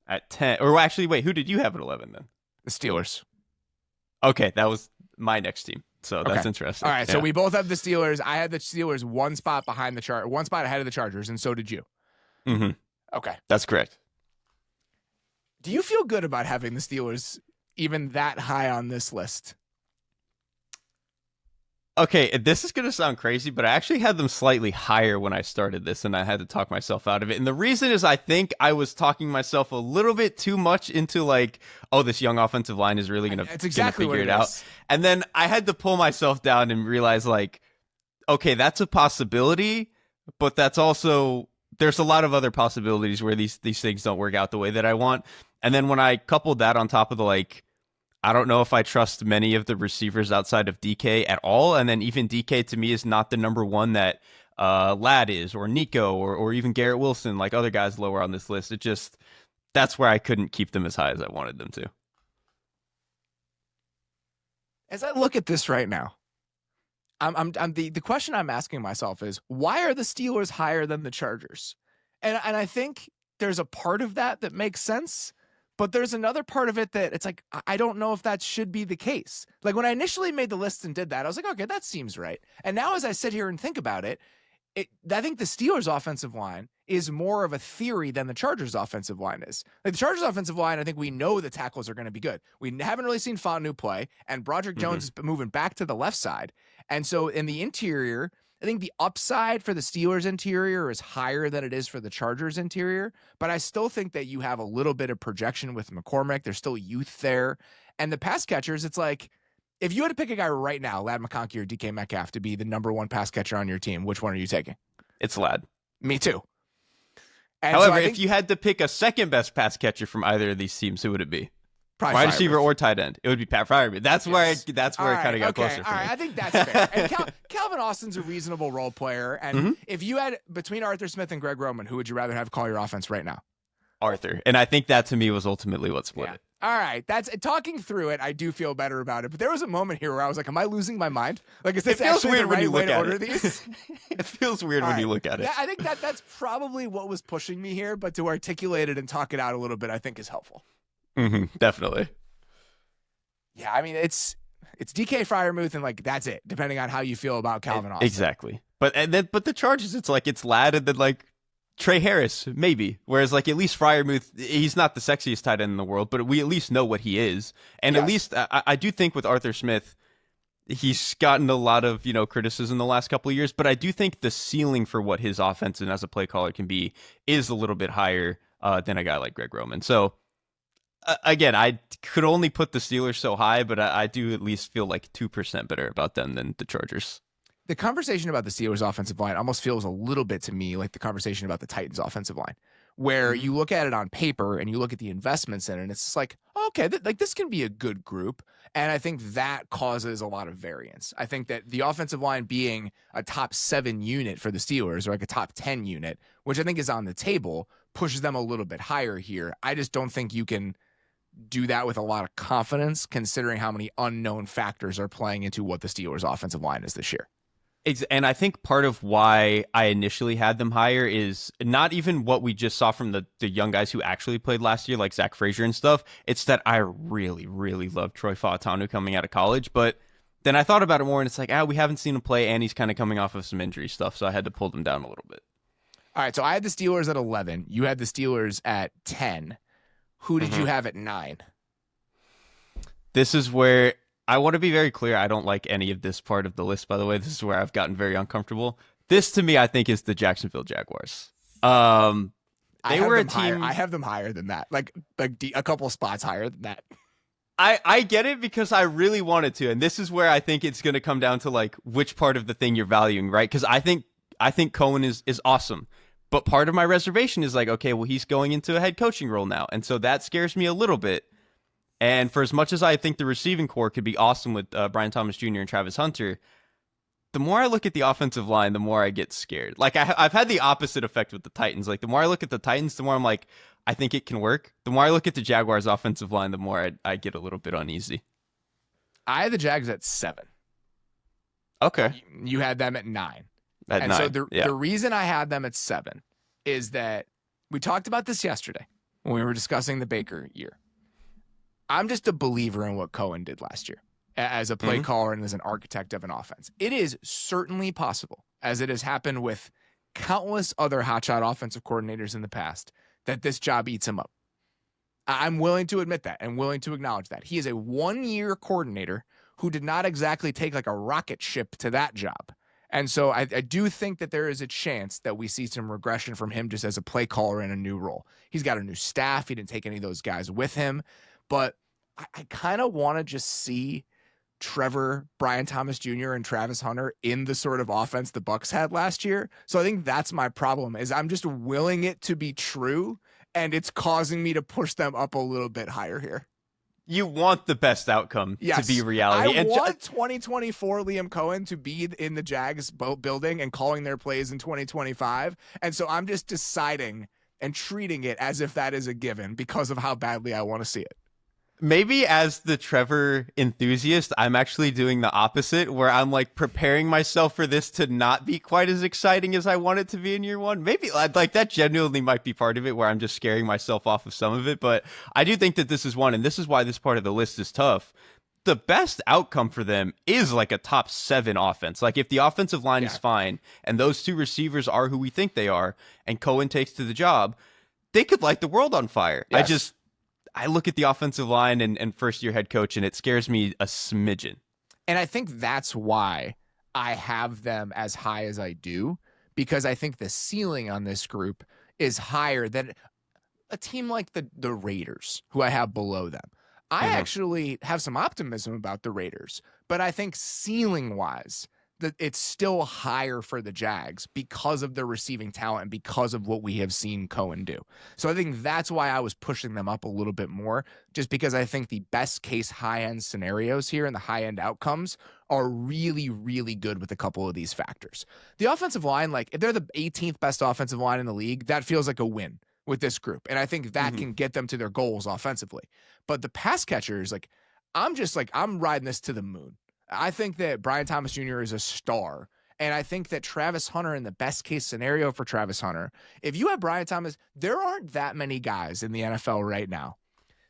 at 10, or actually, wait, who did you have at 11 then? The Steelers. Okay, that was my next team. So that's interesting. All right, so we both have the Steelers. I had the Steelers one spot behind one spot ahead of the Chargers, and so did you. Mm-hmm. Okay. That's correct. Do you feel good about having the Steelers even that high on this list? Okay, this is going to sound crazy, but I actually had them slightly higher when I started this, and I had to talk myself out of it. And the reason is I think I was talking myself a little bit too much into like, oh, this young offensive line is really going to figure it out. And then I had to pull myself down and realize like, okay, that's a possibility, but that's also, there's a lot of other possibilities where these things don't work out the way that I want. And then when I coupled that on top of the like, I don't know if I trust many of the receivers outside of DK at all. And then even DK to me is not the number one that Ladd is, or Nico, or even Garrett Wilson, like other guys lower on this list. It just, that's where I couldn't keep them as high as I wanted them to. As I look at this right now, the question I'm asking myself is, why are the Steelers higher than the Chargers? And I think there's a part of that makes sense. But there's another part of it that it's like, I don't know if that should be the case. Like when I initially made the list and did that, I was like, okay, that seems right. And now as I sit here and think about it, I think the Steelers offensive line is more of a theory than the Chargers offensive line is. Like the Chargers offensive line, I think we know the tackles are going to be good. We haven't really seen Fontenot play, and Broderick Jones is moving back to the left side. And so in the interior, I think the upside for the Steelers interior is higher than it is for the Chargers interior, but I still think that you have a little bit of projection with McCormick. There's still youth there. And the pass catchers, it's like, if you had to pick a guy right now, Ladd McConkey or DK Metcalf, to be the number one pass catcher on your team, which one are you taking? It's Ladd. Me too. And however, if you had to pick a second best pass catcher from either of these teams, who would it be? Probably wide receiver or tight end. It would be Pat Freiermuth. That's where it kind of got closer for me. I think that's fair. And Calvin Austin's a reasonable role player. And if you had between Arthur Smith and Greg Roman, who would you rather have call your offense right now? Arthur. And I think that to me was ultimately what split it. All right. That's talking through it. I do feel better about it. But there was a moment here where I was like, am I losing my mind? Like, is this actually the right way to order these? It feels weird when you look at it. I think that's probably what was pushing me here. But to articulate it and talk it out a little bit, I think is helpful. Definitely. Yeah, I mean, it's DK Freiermuth and like that's it, depending on how you feel about Calvin Austin. Exactly. But the Chargers, it's like it's Ladd and then like Trey Harris, maybe. Whereas like at least Freiermuth, he's not the sexiest tight end in the world, but we at least know what he is. And at least I do think with Arthur Smith, he's gotten a lot of, criticism the last couple of years, but I do think the ceiling for what his offense and as a play caller can be is a little bit higher than a guy like Greg Roman. So again, I could only put the Steelers so high, but I do at least feel like 2% better about them than the Chargers. The conversation about the Steelers offensive line almost feels a little bit to me like the conversation about the Titans offensive line, where you look at it on paper and you look at the investments in it, and it's just like, okay, this can be a good group. And I think that causes a lot of variance. I think that the offensive line being a top 7 unit for the Steelers, or like a top 10 unit, which I think is on the table, pushes them a little bit higher here. I just don't think you can do that with a lot of confidence, considering how many unknown factors are playing into what the Steelers offensive line is this year. And I think part of why I initially had them higher is not even what we just saw from the young guys who actually played last year, like Zach Frazier and stuff. It's that I really, really love Troy Fautanu coming out of college. But then I thought about it more, and it's like, we haven't seen him play, and he's kind of coming off of some injury stuff, so I had to pull them down a little bit. All right, so I had the Steelers at 11. You had the Steelers at 10. Who did you have at 9? This is where I want to be very clear. I don't like any of this part of the list, by the way. This is where I've gotten very uncomfortable. This, to me, I think is the Jacksonville Jaguars. They were a team. I have them higher than that, like a couple spots higher than that. I get it because I really wanted to, and this is where I think it's going to come down to like which part of the thing you're valuing, right? Because I think Cohen is awesome, but part of my reservation is like, okay, well, he's going into a head coaching role now, and so that scares me a little bit. And for as much as I think the receiving core could be awesome with Brian Thomas Jr. and Travis Hunter, the more I look at the offensive line, the more I get scared. Like I've had the opposite effect with the Titans. Like the more I look at the Titans, the more I'm like, I think it can work. The more I look at the Jaguars' offensive line, the more I get a little bit uneasy. I had the Jags at 7. Okay. You had them at 9. At 9. So the reason I had them at 7 is that we talked about this yesterday when we were discussing the Baker year. I'm just a believer in what Cohen did last year as a play caller and as an architect of an offense. It is certainly possible, as it has happened with countless other hotshot offensive coordinators in the past, that this job eats him up. I'm willing to admit that and willing to acknowledge that. He is a 1-year coordinator who did not exactly take like a rocket ship to that job. And so I do think that there is a chance that we see some regression from him just as a play caller in a new role. He's got a new staff. He didn't take any of those guys with him. But I kind of want to just see Trevor, Brian Thomas Jr., and Travis Hunter in the sort of offense the Bucs had last year. So I think that's my problem, is I'm just willing it to be true, and it's causing me to push them up a little bit higher here. You want the best outcome to be reality. I want 2024 Liam Cohen to be in the Jags building and calling their plays in 2025. And so I'm just deciding and treating it as if that is a given because of how badly I want to see it. Maybe as the Trevor enthusiast, I'm actually doing the opposite, where I'm like preparing myself for this to not be quite as exciting as I want it to be in year one. Maybe like that genuinely might be part of it, where I'm just scaring myself off of some of it. But I do think that this is one, and this is why this part of the list is tough. The best outcome for them is like a top 7 offense. Like if the offensive line is fine and those 2 receivers are who we think they are, and Cohen takes to the job, they could light the world on fire. Yes. I look at the offensive line and first-year head coach, and it scares me a smidgen. And I think that's why I have them as high as I do, because I think the ceiling on this group is higher than a team like the Raiders, who I have below them. I actually have some optimism about the Raiders, but I think ceiling-wise, that it's still higher for the Jags because of their receiving talent and because of what we have seen Cohen do. So I think that's why I was pushing them up a little bit more, just because I think the best case high-end scenarios here and the high-end outcomes are really, really good with a couple of these factors. The offensive line, like if they're the 18th best offensive line in the league, that feels like a win with this group. And I think that can get them to their goals offensively. But the pass catchers, like I'm riding this to the moon. I think that Brian Thomas Jr. is a star. And I think that Travis Hunter, in the best case scenario for Travis Hunter, if you have Brian Thomas, there aren't that many guys in the NFL right now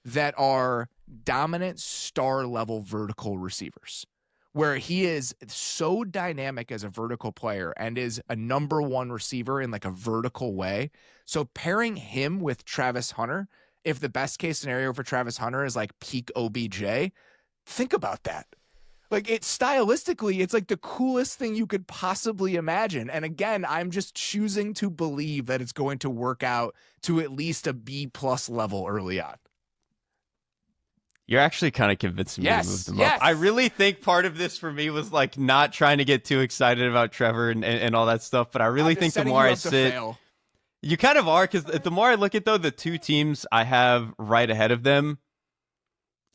that are dominant star level vertical receivers, where he is so dynamic as a vertical player and is a number 1 receiver in like a vertical way. So pairing him with Travis Hunter, if the best case scenario for Travis Hunter is like peak OBJ, think about that. Like stylistically, it's like the coolest thing you could possibly imagine. And again, I'm just choosing to believe that it's going to work out to at least a B+ level early on. You're actually kind of convincing me to move them up. I really think part of this for me was like not trying to get too excited about Trevor and all that stuff. But I really think the more I sit, you kind of are, because the more I look at, though, the 2 teams I have right ahead of them,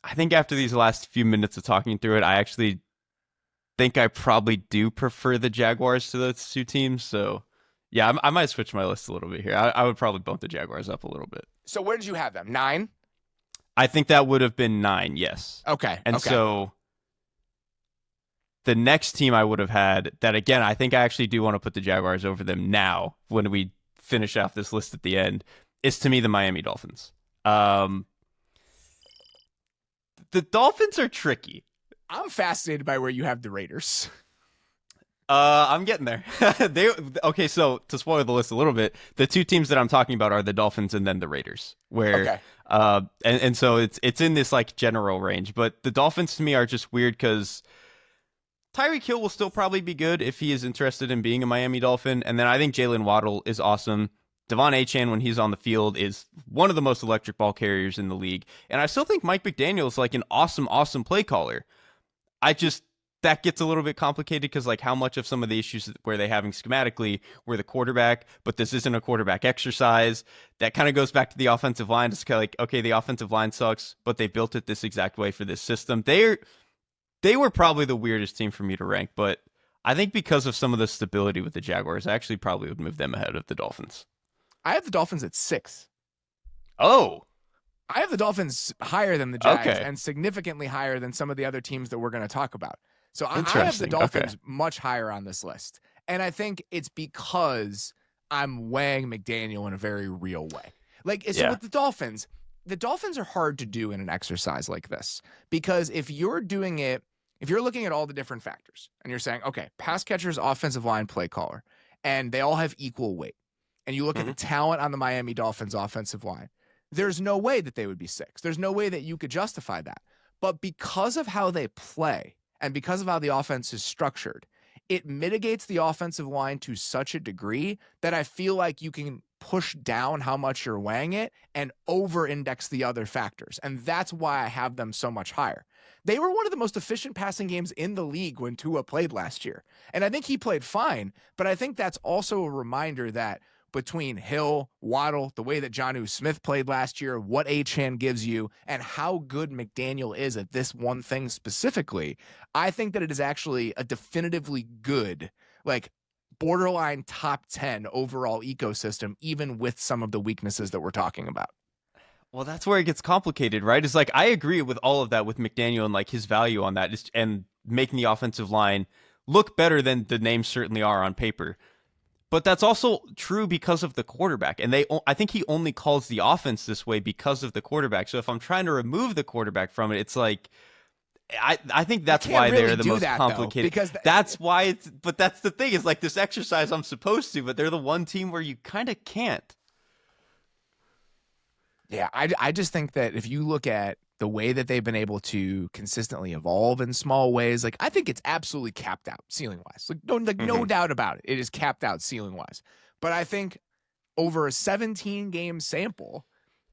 I think after these last few minutes of talking through it, I actually think I probably do prefer the Jaguars to those 2 teams. So, yeah, I might switch my list a little bit here. I would probably bump the Jaguars up a little bit. So where did you have them? 9? I think that would have been 9, yes. Okay. And so the next team I would have had that, again, I think I actually do want to put the Jaguars over them now when we finish off this list at the end, is to me the Miami Dolphins. The Dolphins are tricky. I'm fascinated by where you have the Raiders. I'm getting there. Okay, so to spoil the list a little bit, the two teams that I'm talking about are the Dolphins and then the Raiders, where Okay. and so it's in this like general range, but the Dolphins to me are just weird because Tyreek Hill will still probably be good if he is interested in being a Miami Dolphin, and then I think Jalen Waddle is awesome. Devon Achane, when he's on the field, is one of the most electric ball carriers in the league, and I still think Mike McDaniel is like an awesome play caller. That gets a little bit complicated because like how much of some of the issues where they having schematically were the quarterback, but this isn't a quarterback exercise. That kind of goes back to the offensive line. It's kind of like, okay, the offensive line sucks, but they built it this exact way for this system. They were probably the weirdest team for me to rank, but I think because of some of the stability with the Jaguars, I actually probably would move them ahead of the Dolphins. I have the Dolphins at 6. Oh, I have the Dolphins higher than the Jags okay. and significantly higher than some of the other teams that we're going to talk about. So I have the Interesting. Dolphins Okay. much higher on this list. And I think it's because I'm weighing McDaniel in a very real way. Like, so Yeah. with the Dolphins are hard to do in an exercise like this because if you're looking at all the different factors and you're saying, okay, pass catchers, offensive line, play caller, and they all have equal weight, and you look at the talent on the Miami Dolphins offensive line, there's no way that they would be 6. There's no way that you could justify that. But because of how they play and because of how the offense is structured, it mitigates the offensive line to such a degree that I feel like you can push down how much you're weighing it and over-index the other factors. And that's why I have them so much higher. They were one of the most efficient passing games in the league when Tua played last year. And I think he played fine, but I think that's also a reminder that between Hill, Waddle, the way that Jonnu Smith played last year, what Achane gives you, and how good McDaniel is at this one thing specifically, I think that it is actually a definitively good, like borderline top 10 overall ecosystem, even with some of the weaknesses that we're talking about. Well, that's where it gets complicated, right? It's like I agree with all of that with McDaniel and like his value on that and making the offensive line look better than the names certainly are on paper. But that's also true because of the quarterback. And I think he only calls the offense this way because of the quarterback. So if I'm trying to remove the quarterback from it, it's like, I think that's why really they're the most complicated. Because that's why but that's the thing is like this exercise I'm supposed to, but they're the one team where you kind of can't. Yeah, I just think that if you look at the way that they've been able to consistently evolve in small ways, like I think it's absolutely capped out ceiling wise. No doubt about it. It is capped out ceiling wise. But I think over a 17 game sample,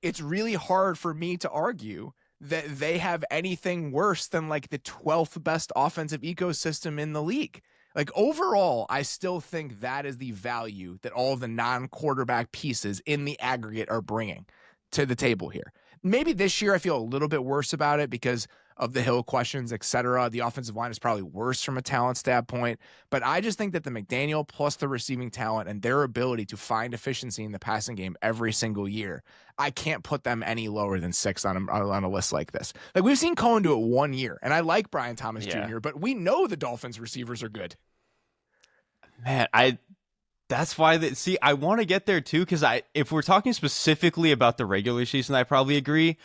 it's really hard for me to argue that they have anything worse than like the 12th best offensive ecosystem in the league. Like overall, I still think that is the value that all of the non-quarterback pieces in the aggregate are bringing to the table here. Maybe this year I feel a little bit worse about it because of the Hill questions, etc. The offensive line is probably worse from a talent standpoint, but I just think that the McDaniel plus the receiving talent and their ability to find efficiency in the passing game every single year, I can't put them any lower than 6 on a list like this. Like we've seen Cohen do it 1 year, and I like Brian Thomas Jr., but we know the Dolphins receivers are good. Man, that's why I want to get there too, because if we're talking specifically about the regular season, I probably agree.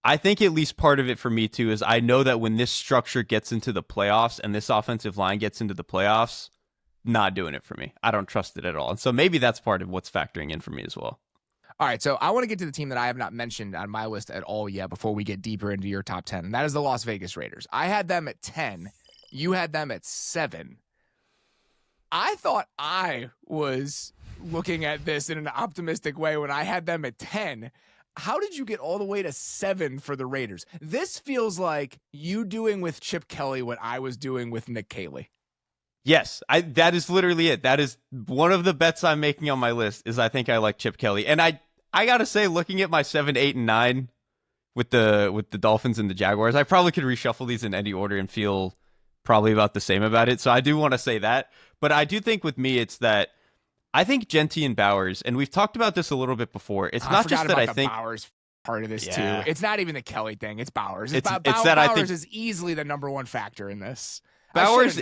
I think at least part of it for me too is I know that when this structure gets into the playoffs and this offensive line gets into the playoffs, not doing it for me. I don't trust it at all. And so maybe that's part of what's factoring in for me as well. All right, so I want to get to the team that I have not mentioned on my list at all yet before we get deeper into your top 10, and that is the Las Vegas Raiders. I had them at 10. You had them at 7. I thought I was looking at this in an optimistic way when I had them at 10. How did you get all the way to 7 for the Raiders? This feels like you doing with Chip Kelly what I was doing with Nick Caley. Yes, that is literally it. That is one of the bets I'm making on my list is I think I like Chip Kelly. And I got to say, looking at my 7, 8, and 9 with the Dolphins and the Jaguars, I probably could reshuffle these in any order and feel probably about the same about it. So I do want to say that. But I do think with me, it's that I think Genty and Bowers, and we've talked about this a little bit before. It's not just that I think Bowers part of this too. It's not even the Kelly thing. It's Bowers. It's that Bowers I think is easily the number one factor in this. Bowers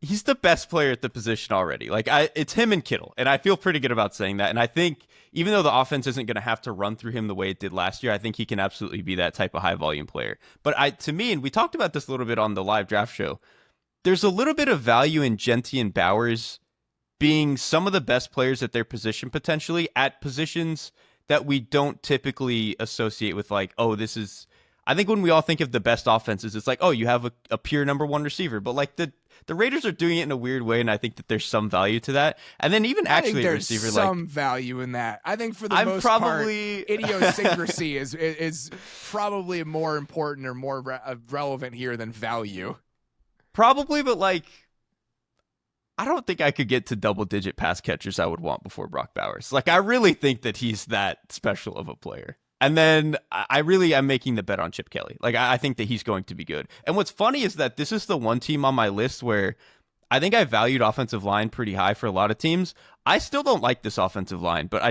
he's the best player at the position already. Like it's him and Kittle, and I feel pretty good about saying that. And I think even though the offense isn't going to have to run through him the way it did last year, I think he can absolutely be that type of high volume player. But to me, and we talked about this a little bit on the live draft show, there's a little bit of value in Gentee and Bowers being some of the best players at their position, potentially at positions that we don't typically associate with, like, oh, this is, I think when we all think of the best offenses, it's like, oh, you have a pure number one receiver. But like the Raiders are doing it in a weird way, and I think that there's some value to that. And then even actually a receiver, there's some value in that. I think for the most part, idiosyncrasy is probably more important or more relevant here than value. Probably, but like, I don't think I could get to double-digit pass catchers I would want before Brock Bowers. Like, I really think that he's that special of a player. And then I really am making the bet on Chip Kelly. Like, I think that he's going to be good. And what's funny is that this is the one team on my list where I think I valued offensive line pretty high for a lot of teams. I still don't like this offensive line, but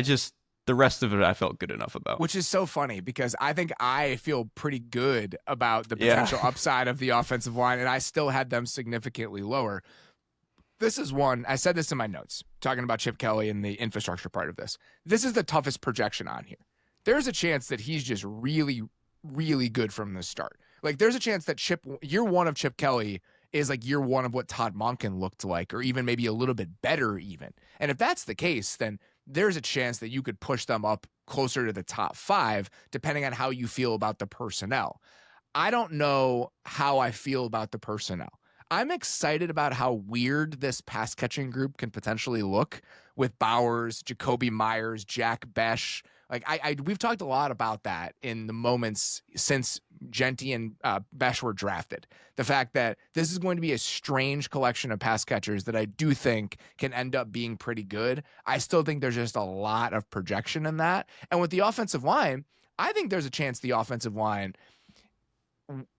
the rest of it I felt good enough about. Which is so funny because I think I feel pretty good about the potential upside of the offensive line, and I still had them significantly lower. This is one, I said this in my notes, talking about Chip Kelly and the infrastructure part of this. This is the toughest projection on here. There's a chance that he's just really, really good from the start. Like, there's a chance that year one of Chip Kelly is like year one of what Todd Monken looked like, or even maybe a little bit better even. And if that's the case, then there's a chance that you could push them up closer to the top 5, depending on how you feel about the personnel. I don't know how I feel about the personnel. I'm excited about how weird this pass catching group can potentially look with Bowers, Jacoby Myers, Jack Besh. Like we've talked a lot about that in the moments since Gentee and Besh were drafted. The fact that this is going to be a strange collection of pass catchers that I do think can end up being pretty good. I still think there's just a lot of projection in that. And with the offensive line, I think there's a chance the offensive line,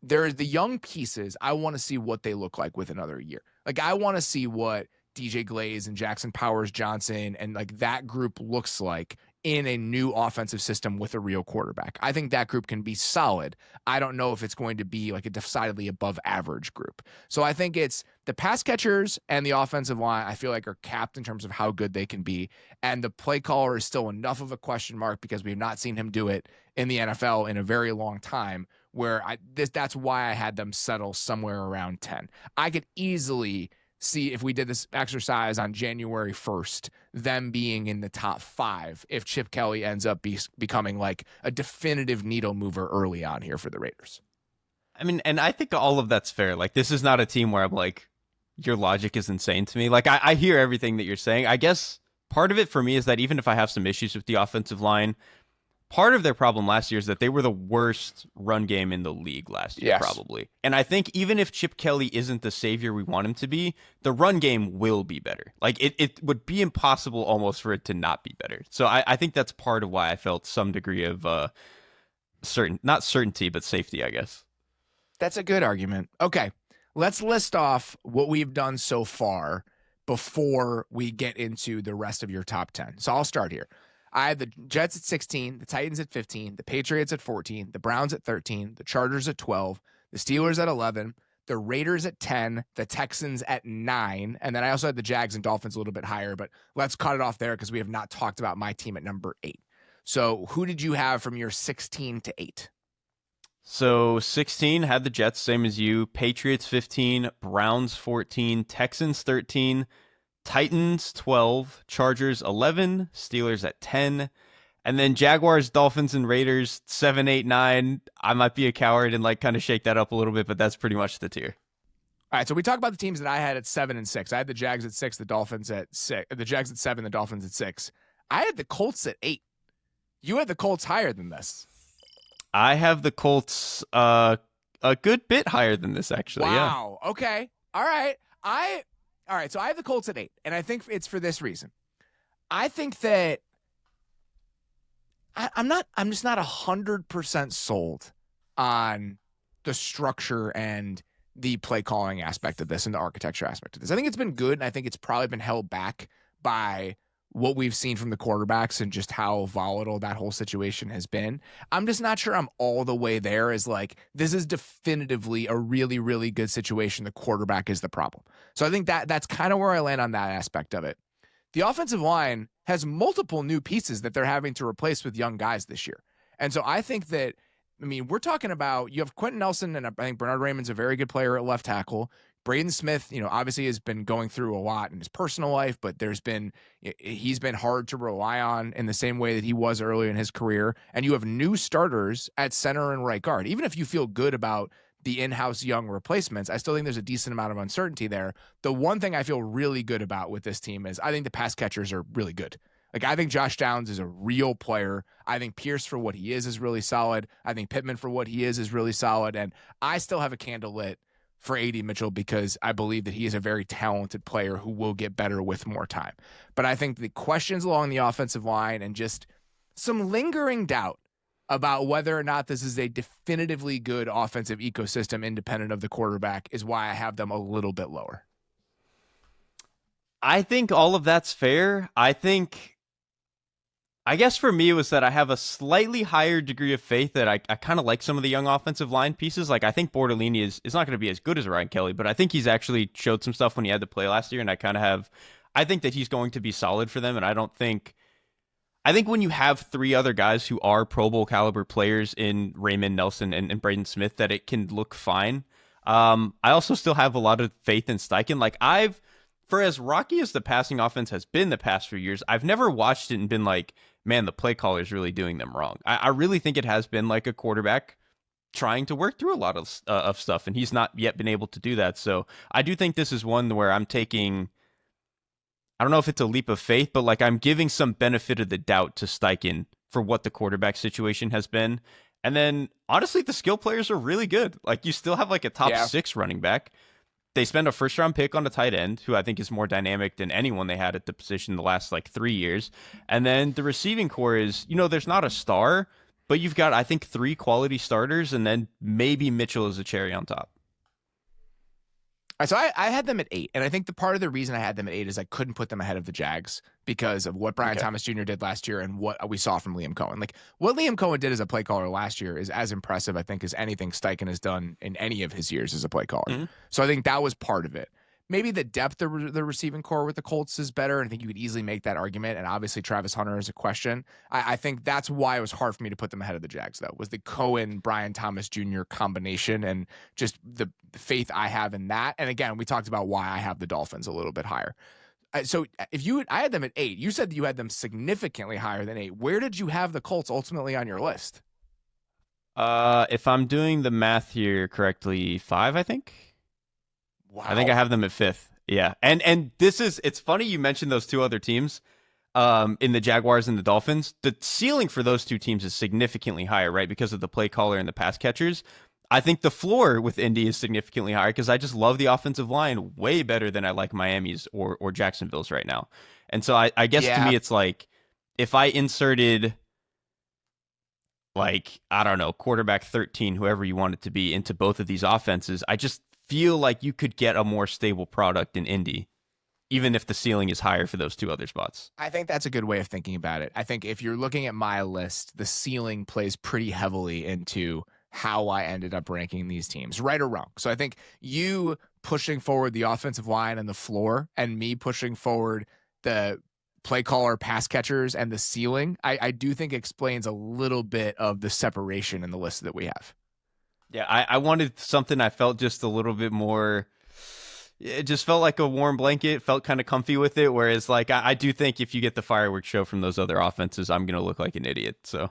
there's the young pieces. I want to see what they look like with another year. Like, I want to see what DJ Glaze and Jackson Powers Johnson and like that group looks like in a new offensive system with a real quarterback. I think that group can be solid. I don't know if it's going to be like a decidedly above average group. So I think it's the pass catchers and the offensive line, I feel like, are capped in terms of how good they can be. And the play caller is still enough of a question mark because we've not seen him do it in the NFL in a very long time, where that's why I had them settle somewhere around 10. I could easily see, if we did this exercise on January 1st, them being in the top 5 if Chip Kelly ends up becoming like a definitive needle mover early on here for the Raiders. I mean, and I think all of that's fair. Like, this is not a team where I'm like, your logic is insane to me. Like, I hear everything that you're saying. I guess part of it for me is that even if I have some issues with the offensive line, part of their problem last year is that they were the worst run game in the league last year, probably. And I think even if Chip Kelly isn't the savior we want him to be, the run game will be better. Like, it would be impossible almost for it to not be better. So I think that's part of why I felt some degree of not certainty, but safety, I guess. That's a good argument. Okay, let's list off what we've done so far before we get into the rest of your top 10. So I'll start here. I had the Jets at 16, the Titans at 15, the Patriots at 14, the Browns at 13, the Chargers at 12, the Steelers at 11, the Raiders at 10, the Texans at 9, and then I also had the Jags and Dolphins a little bit higher, but let's cut it off there because we have not talked about my team at number 8. So who did you have from your 16 to 8? So 16 had the Jets, same as you, Patriots 15, Browns 14, Texans 13, Titans 12, Chargers 11, Steelers at 10, and then Jaguars, Dolphins, and Raiders 7, 8, 9. I might be a coward and like kind of shake that up a little bit, but that's pretty much the tier. All right, so we talk about the teams that I had at 7 and 6. I had the Jags at 6, the Dolphins at 6, the Jags at 7, the Dolphins at 6. I had the Colts at 8. You had the Colts higher than this. I have the Colts a good bit higher than this, actually. Wow. Yeah. Okay. All right. All right, so I have the Colts at 8, and I think it's for this reason. I think that I'm just not 100% sold on the structure and the play calling aspect of this and the architecture aspect of this. I think it's been good, and I think it's probably been held back by what we've seen from the quarterbacks and just how volatile that whole situation has been. I'm just not sure I'm all the way there as like, this is definitively a really, really good situation. The quarterback is the problem. So I think that's kind of where I land on that aspect of it. the offensive line has multiple new pieces that they're having to replace with young guys this year. And so I think that, I mean, we're talking about, you have Quentin Nelson, and I think Bernard Raymond's a very good player at left tackle. Braden Smith, obviously has been going through a lot in his personal life, but he's been hard to rely on in the same way that he was early in his career. And you have new starters at center and right guard. Even if you feel good about the in-house young replacements, I still think there's a decent amount of uncertainty there. The one thing I feel really good about with this team is I think the pass catchers are really good. Like, I think Josh Downs is a real player. I think Pierce, for what he is really solid. I think Pittman, for what he is really solid. And I still have a candle lit for A.D. Mitchell because I believe that he is a very talented player who will get better with more time. But I think the questions along the offensive line and just some lingering doubt about whether or not this is a definitively good offensive ecosystem independent of the quarterback is why I have them a little bit lower. I think all of that's fair. I guess for me it was that I have a slightly higher degree of faith that I kind of like some of the young offensive line pieces. Like, I think Bortolini is not going to be as good as Ryan Kelly, but I think he's actually showed some stuff when he had to play last year, and I think that he's going to be solid for them, and I think when you have three other guys who are Pro Bowl caliber players in Raymond, Nelson, and Braden Smith, that it can look fine. I also still have a lot of faith in Steichen. Like, for as rocky as the passing offense has been the past few years, I've never watched it and been like, man, the play caller is really doing them wrong. I really think it has been like a quarterback trying to work through a lot of stuff, and he's not yet been able to do that. So I do think this is one where I'm taking, I don't know if it's a leap of faith, but like I'm giving some benefit of the doubt to Steichen for what the quarterback situation has been. And then honestly, the skill players are really good. Like, you still have like a top 6 running back. They spend a first-round pick on a tight end, who I think is more dynamic than anyone they had at the position the last, 3 years. And then the receiving core is, there's not a star, but you've got, I think, 3 quality starters, and then maybe Mitchell is a cherry on top. So I had them at 8, and I think the part of the reason I had them at 8 is I couldn't put them ahead of the Jags because of what Brian Thomas Jr. did last year and what we saw from Liam Cohen. Like, what Liam Cohen did as a play caller last year is as impressive, I think, as anything Steichen has done in any of his years as a play caller. Mm-hmm. So I think that was part of it. Maybe the depth of the receiving core with the Colts is better, and I think you could easily make that argument. And obviously, Travis Hunter is a question. I think that's why it was hard for me to put them ahead of the Jags, though, was the Cohen, Brian Thomas Jr. combination and just the faith I have in that. And again, we talked about why I have the Dolphins a little bit higher. So I had them at 8. You said that you had them significantly higher than 8. Where did you have the Colts ultimately on your list? If I'm doing the math here correctly, 5, I think. Wow. I think I have them at 5th. Yeah. And it's funny you mentioned those 2 other teams in the Jaguars and the Dolphins. The ceiling for those 2 teams is significantly higher, right? Because of the play caller and the pass catchers. I think the floor with Indy is significantly higher because I just love the offensive line way better than I like Miami's or Jacksonville's right now. And so I guess to me, it's like if I inserted I don't know, quarterback 13, whoever you want it to be, into both of these offenses, I just feel like you could get a more stable product in Indy, even if the ceiling is higher for those 2 other spots. I think that's a good way of thinking about it. I think if you're looking at my list, the ceiling plays pretty heavily into how I ended up ranking these teams, right or wrong. So I think you pushing forward the offensive line and the floor, and me pushing forward the play caller, pass catchers, and the ceiling, I do think explains a little bit of the separation in the list that we have. Yeah, I wanted something I felt just a little bit more, it just felt like a warm blanket, felt kind of comfy with it, whereas I do think if you get the fireworks show from those other offenses, I'm going to look like an idiot. So,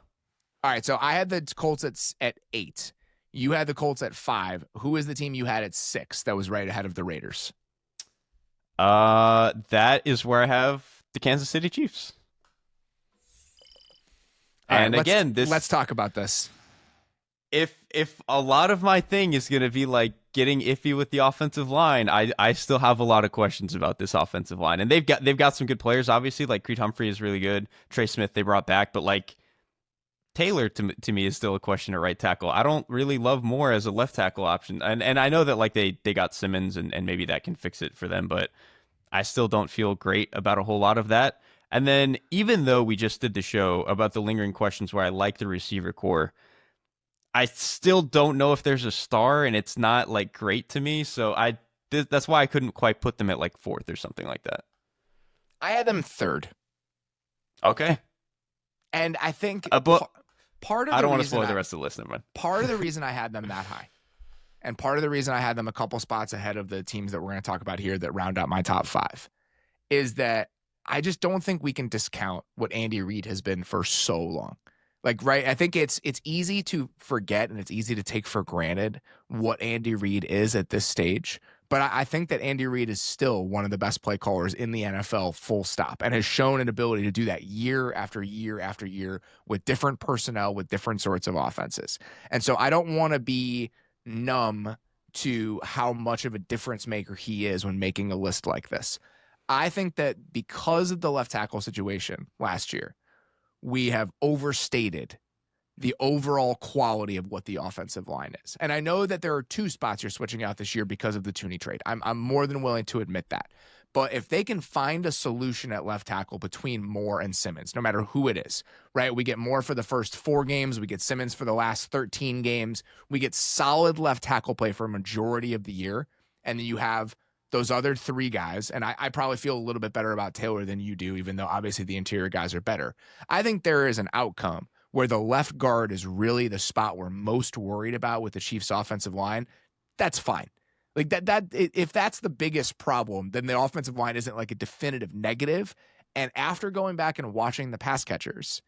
all right, so I had the Colts at 8. You had the Colts at 5. Who is the team you had at 6 that was right ahead of the Raiders? That is where I have the Kansas City Chiefs. And again, let's talk about this. If a lot of my thing is going to be getting iffy with the offensive line, I still have a lot of questions about this offensive line. And they've got some good players, obviously. Creed Humphrey is really good. Trey Smith they brought back, but Taylor to me is still a question at right tackle. I don't really love Moore as a left tackle option. And I know that they got Simmons and maybe that can fix it for them, but I still don't feel great about a whole lot of that. And then even though we just did the show about the lingering questions where I like the receiver core, I still don't know if there's a star, and it's not great to me. So that's why I couldn't quite put them at 4th or something like that. I had them third. Okay. And I think but part of I the don't want to reason spoil the rest of the list, man. part of the reason I had them that high, and part of the reason I had them a couple spots ahead of the teams that we're going to talk about here that round out my top 5, is that I just don't think we can discount what Andy Reid has been for so long. Like, right, I think it's easy to forget and it's easy to take for granted what Andy Reid is at this stage. But I think that Andy Reid is still one of the best play callers in the NFL, full stop, and has shown an ability to do that year after year after year with different personnel, with different sorts of offenses. And so I don't want to be numb to how much of a difference maker he is when making a list like this. I think that because of the left tackle situation last year, we have overstated the overall quality of what the offensive line is. And I know that there are 2 spots you're switching out this year because of the Tooney trade. I'm more than willing to admit that. But if they can find a solution at left tackle between Moore and Simmons, no matter who it is, right? We get Moore for the first 4 games. We get Simmons for the last 13 games. We get solid left tackle play for a majority of the year. And then you have those other 3 guys. And I probably feel a little bit better about Taylor than you do, even though obviously the interior guys are better. I think there is an outcome where the left guard is really the spot we're most worried about with the Chiefs offensive line. That's fine. Like that if that's the biggest problem, then the offensive line isn't like a definitive negative. And after going back and watching the pass catchers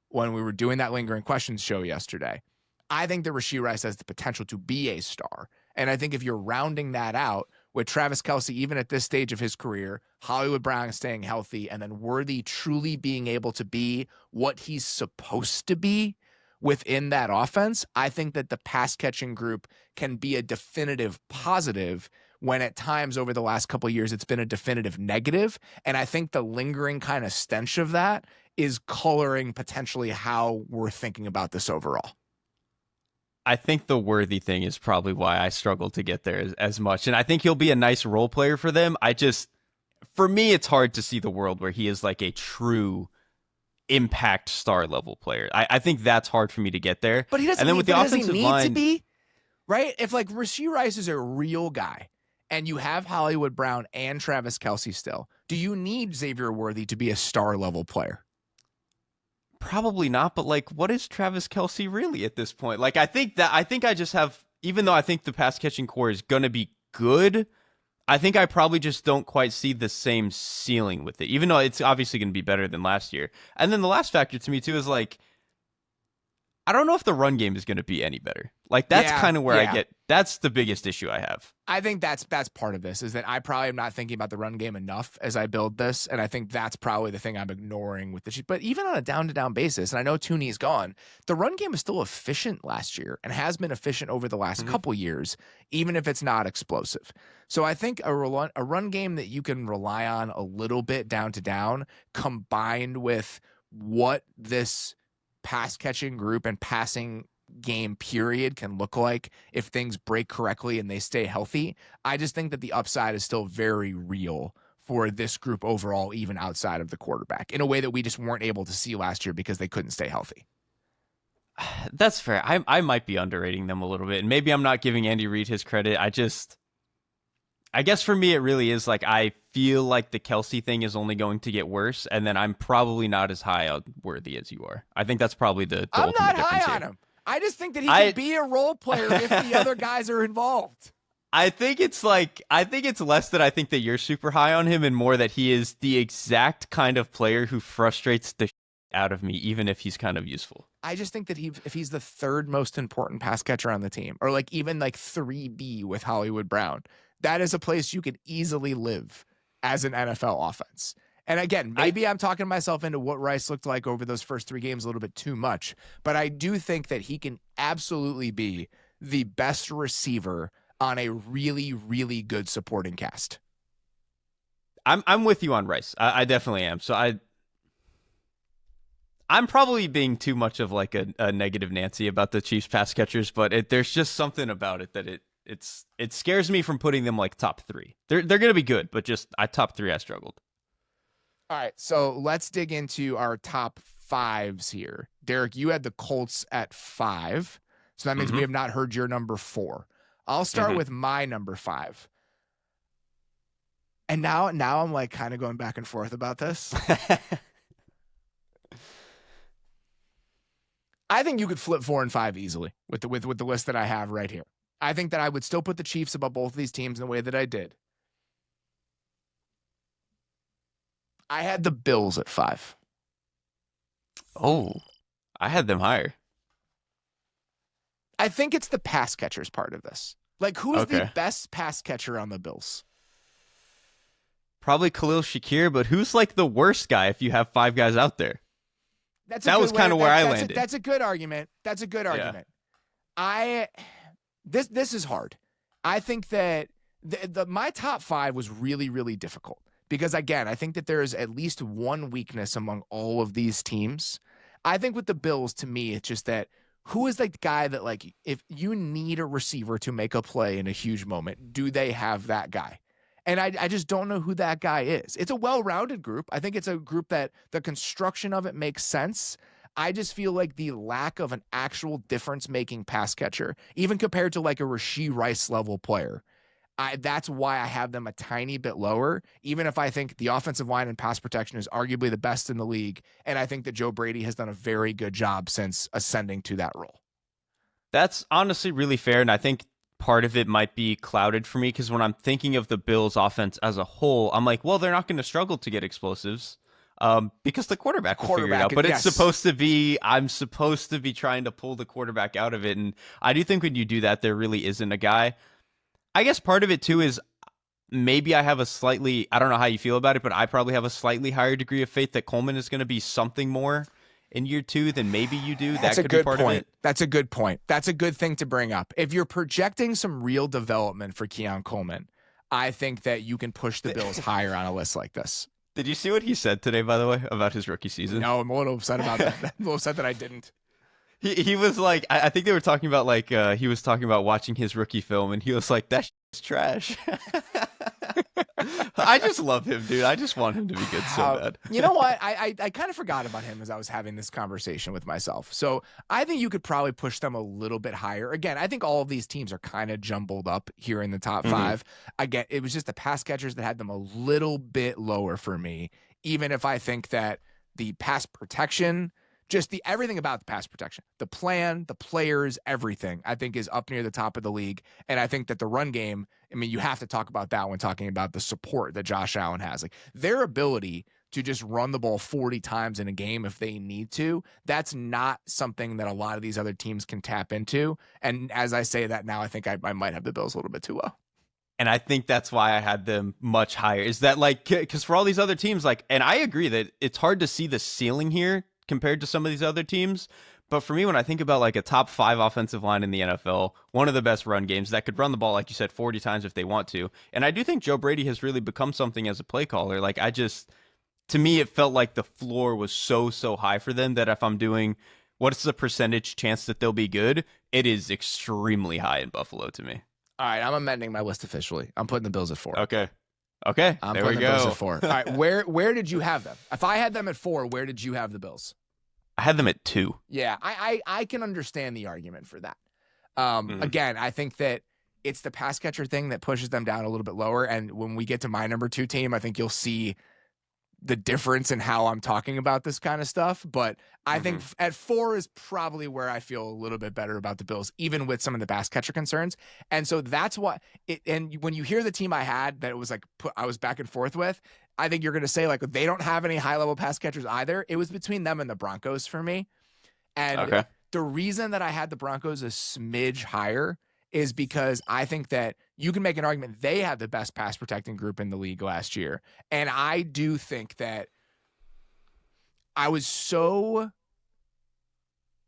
when we were doing that lingering questions show yesterday, I think that Rashee Rice has the potential to be a star. And I think if you're rounding that out with Travis Kelce, even at this stage of his career, Hollywood Brown staying healthy, and then Worthy truly being able to be what he's supposed to be within that offense, I think that the pass catching group can be a definitive positive when at times over the last couple of years it's been a definitive negative. And I think the lingering kind of stench of that is coloring potentially how we're thinking about this overall. I think the Worthy thing is probably why I struggle to get there as much. And I think he'll be a nice role player for them. For me, it's hard to see the world where he is like a true impact star level player. I think that's hard for me to get there. But he doesn't, and then with the offensive line, to be, right? If like Rashee Rice is a real guy and you have Hollywood Brown and Travis Kelce still, do you need Xavier Worthy to be a star level player? Probably not, but like, what is Travis Kelce really at this point? Like, I think I just have, even though I think the pass catching core is going to be good, I think I probably just don't quite see the same ceiling with it, even though it's obviously going to be better than last year. And then the last factor to me too is like, I don't know if the run game is going to be any better. Like that's kind of where that's the biggest issue I have. I think that's part of this is that I probably am not thinking about the run game enough as I build this. And I think that's probably the thing I'm ignoring with the Chiefs. But even on a down to down basis, and I know Tooney's gone, the run game was still efficient last year and has been efficient over the last couple years, even if it's not explosive. So I think a run game that you can rely on a little bit down to down combined with what this pass catching group and passing game period can look like if things break correctly and they stay healthy. I just think that the upside is still very real for this group overall, even outside of the quarterback, in a way that we just weren't able to see last year because they couldn't stay healthy. That's fair. I might be underrating them a little bit, and maybe I'm not giving Andy Reid his credit. I guess for me, it really is like I feel like the Kelce thing is only going to get worse, and then I'm probably not as high on Worthy as you are. I think that's probably the I'm ultimate not difference high on here. him. I just think that he can be a role player if the other guys are involved. I think it's less that I think that you're super high on him and more that he is the exact kind of player who frustrates the out of me, even if he's kind of useful. I just think that if he's the third most important pass catcher on the team, or like even like 3B with Hollywood Brown, that is a place you could easily live as an NFL offense. And again, maybe I'm talking myself into what Rice looked like over those first 3 games a little bit too much, but I do think that he can absolutely be the best receiver on a really, really good supporting cast. I'm with you on Rice. I definitely am. So I'm probably being too much of like a negative Nancy about the Chiefs pass catchers, but there's just something about it that it scares me from putting them like top 3. They're going to be good, but just top 3 I struggled. All right, so let's dig into our top 5s here. Derek, you had the Colts at 5, so that means we have not heard your number 4. I'll start with my number 5. And now I'm like kind of going back and forth about this. I think you could flip 4 and 5 easily with the list that I have right here. I think that I would still put the Chiefs above both of these teams in the way that I did. I had the Bills at 5. Oh, I had them higher. I think it's the pass catchers part of this. Like, who's the best pass catcher on the Bills? Probably Khalil Shakir, but who's like the worst guy if you have 5 guys out there? That was kind of where I landed. That's a good argument. This is hard. I think that my top 5 was really, really difficult because, again, I think that there is at least one weakness among all of these teams. I think with the Bills, to me, it's just that who is like the guy that, like, if you need a receiver to make a play in a huge moment, do they have that guy? And I just don't know who that guy is. It's a well-rounded group. I think it's a group that the construction of it makes sense. I just feel like the lack of an actual difference-making pass catcher, even compared to like a Rashee Rice level player, that's why I have them a tiny bit lower, even if I think the offensive line and pass protection is arguably the best in the league. And I think that Joe Brady has done a very good job since ascending to that role. That's honestly really fair. And I think part of it might be clouded for me because when I'm thinking of the Bills offense as a whole, I'm like, well, they're not going to struggle to get explosives because the quarterback will figure it out. But it's supposed to be, I'm supposed to be trying to pull the quarterback out of it. And I do think when you do that, there really isn't a guy. I guess part of it too is maybe I have a slightly, I don't know how you feel about it, but I probably have a slightly higher degree of faith that Coleman is going to be something more in year 2 than maybe you do. That could be part of it. That's a good point. That's a good thing to bring up. If you're projecting some real development for Keon Coleman, I think that you can push the Bills higher on a list like this. Did you see what he said today, by the way, about his rookie season? No, I'm a little upset about that. I'm a little upset that I didn't. He was like, I think they were talking about like, he was talking about watching his rookie film and he was like, that shit's trash. I just love him, dude. I just want him to be good so bad. You know what? I kind of forgot about him as I was having this conversation with myself. So I think you could probably push them a little bit higher. Again, I think all of these teams are kind of jumbled up here in the top 5. Again, it was just the pass catchers that had them a little bit lower for me, even if I think that the pass protection, just everything about the pass protection, the plan, the players, everything, I think is up near the top of the league. And I think that the run game, I mean, you have to talk about that when talking about the support that Josh Allen has. Like their ability to just run the ball 40 times in a game if they need to, that's not something that a lot of these other teams can tap into. And as I say that now, I think I might have the Bills a little bit too low. And I think that's why I had them much higher. Is that like, because for all these other teams, like, and I agree that it's hard to see the ceiling here compared to some of these other teams. But for me, when I think about like a top 5 offensive line in the NFL, one of the best run games that could run the ball, like you said, 40 times if they want to. And I do think Joe Brady has really become something as a play caller. Like to me, it felt like the floor was so high for them that if I'm doing, what's the percentage chance that they'll be good? It is extremely high in Buffalo to me. All right, I'm amending my list officially. I'm putting the Bills at 4. Okay, I'm there putting we the go. Bills at 4. All right, where did you have them? If I had them at 4, where did you have the Bills? I had them at 2. Yeah, I can understand the argument for that. Again, I think that it's the pass catcher thing that pushes them down a little bit lower. And when we get to my number 2 team, I think you'll see the difference in how I'm talking about this kind of stuff. But I think at 4 is probably where I feel a little bit better about the Bills, even with some of the pass catcher concerns. And so that's why and when you hear the team I had that it was like I was back and forth with, I think you're going to say like they don't have any high level pass catchers either. It was between them and the Broncos for me. And the reason that I had the Broncos a smidge higher is because I think that you can make an argument they have the best pass protecting group in the league last year. And I do think that I was so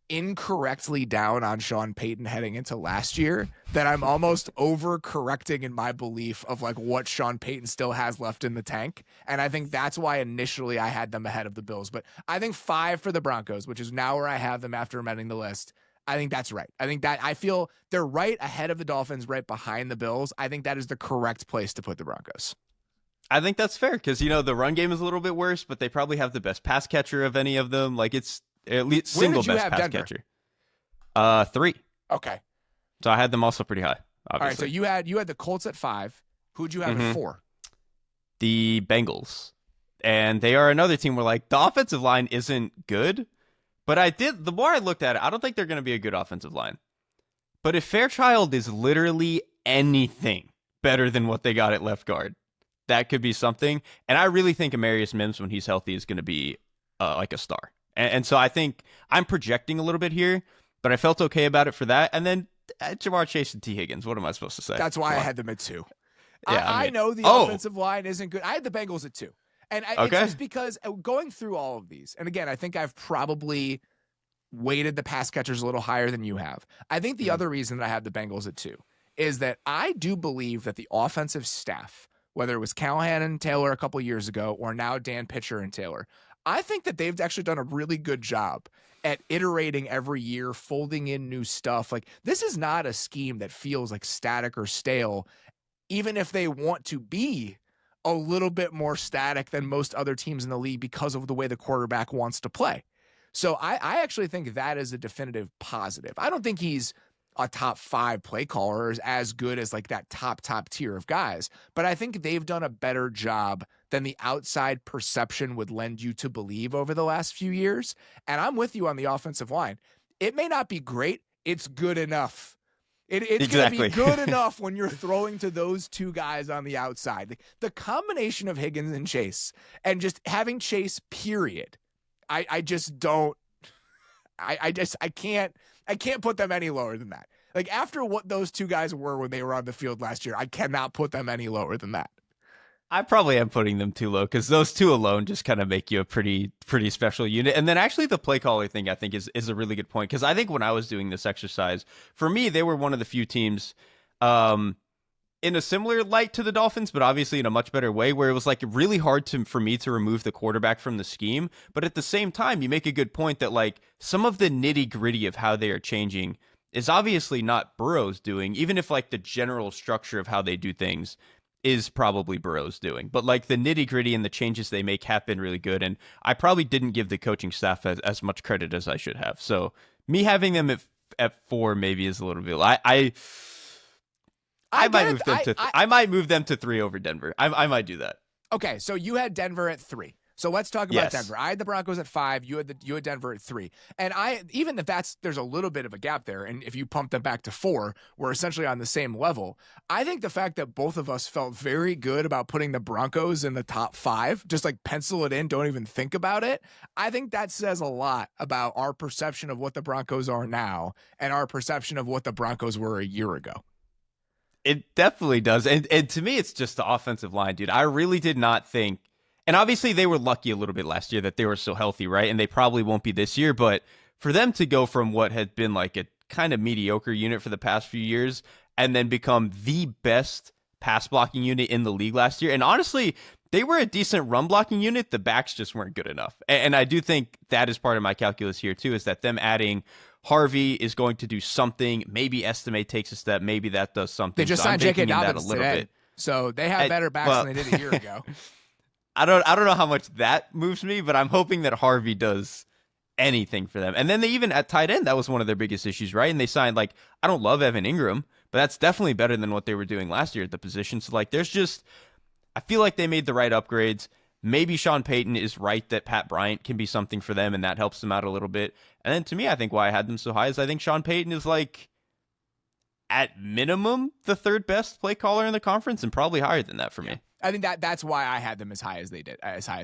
incorrectly down on Sean Payton heading into last year that I'm almost overcorrecting in my belief of like what Sean Payton still has left in the tank. And I think that's why initially I had them ahead of the Bills. But I think 5 for the Broncos, which is now where I have them after amending the list. I think that's right. I feel they're right ahead of the Dolphins, right behind the Bills. I think that is the correct place to put the Broncos. I think that's fair because, you know, the run game is a little bit worse, but they probably have the best pass catcher of any of them. Like it's at least single best pass catcher. 3. Okay. So I had them also pretty high, obviously. All right, so you had the Colts at 5. Who'd you have at 4? the Bengals. And they are another team where, like, the offensive line isn't good. But the more I looked at it, I don't think they're going to be a good offensive line. But if Fairchild is literally anything better than what they got at left guard, that could be something. And I really think Amarius Mims, when he's healthy, is going to be like a star. And so I think I'm projecting a little bit here, but I felt okay about it for that. And then Jamar Chase and Tee Higgins, what am I supposed to say? That's why I had them at 2. Yeah, I know the offensive line isn't good. I had the Bengals at 2. And it's just because going through all of these, and again, I think I've probably weighted the pass catchers a little higher than you have. I think the other reason that I have the Bengals at 2 is that I do believe that the offensive staff, whether it was Callahan and Taylor a couple years ago or now Dan Pitcher and Taylor, I think that they've actually done a really good job at iterating every year, folding in new stuff. Like, this is not a scheme that feels like static or stale, even if they want to be a little bit more static than most other teams in the league because of the way the quarterback wants to play. So I actually think that is a definitive positive. I don't think he's a top 5 play caller, is as good as like that top tier of guys, but I think they've done a better job than the outside perception would lend you to believe over the last few years. And I'm with you on the offensive line. It may not be great. It's good enough. It's exactly. going to be good enough when you're throwing to those 2 guys on the outside. The combination of Higgins and Chase, and just having Chase, period. I just don't. I can't put them any lower than that. Like, after what those 2 guys were when they were on the field last year, I cannot put them any lower than that. I probably am putting them too low because those 2 alone just kind of make you a pretty special unit. And then actually the play caller thing, I think, is a really good point, because I think when I was doing this exercise, for me, they were one of the few teams in a similar light to the Dolphins, but obviously in a much better way, where it was like really hard for me to remove the quarterback from the scheme. But at the same time, you make a good point that like some of the nitty gritty of how they are changing is obviously not Burrow's doing, even if like the general structure of how they do things is probably Burrow's doing. But like the nitty gritty and the changes they make have been really good. And I probably didn't give the coaching staff as much credit as I should have. So me having them at 4 maybe is a little bit. I might move them to 3 over Denver. I might do that. Okay, so you had Denver at 3. So let's talk about Yes. Denver. I had the Broncos at 5. You had Denver at 3. And even if there's a little bit of a gap there, and if you pump them back to 4, we're essentially on the same level. I think the fact that both of us felt very good about putting the Broncos in the top 5, just like pencil it in, don't even think about it. I think that says a lot about our perception of what the Broncos are now and our perception of what the Broncos were a year ago. It definitely does. And to me, it's just the offensive line, dude. I really did not think, and obviously they were lucky a little bit last year that they were so healthy, right? And they probably won't be this year, but for them to go from what had been like a kind of mediocre unit for the past few years and then become the best pass blocking unit in the league last year. And honestly, they were a decent run blocking unit. The backs just weren't good enough. And I do think that is part of my calculus here too, is that them adding Harvey is going to do something. Maybe Estime takes a step. Maybe that does something. They just signed J.K. Dobbins today, so they have better backs than they did a year ago. I don't know how much that moves me, but I'm hoping that Harvey does anything for them. And then they even at tight end, that was one of their biggest issues, right? And they signed, like, I don't love Evan Ingram, but that's definitely better than what they were doing last year at the position. So like, I feel like they made the right upgrades. Maybe Sean Payton is right that Pat Bryant can be something for them, and that helps them out a little bit. And then to me, I think why I had them so high is I think Sean Payton is like, at minimum, the 3rd best play caller in the conference, and probably higher than that for me. I think that's why I had them as high as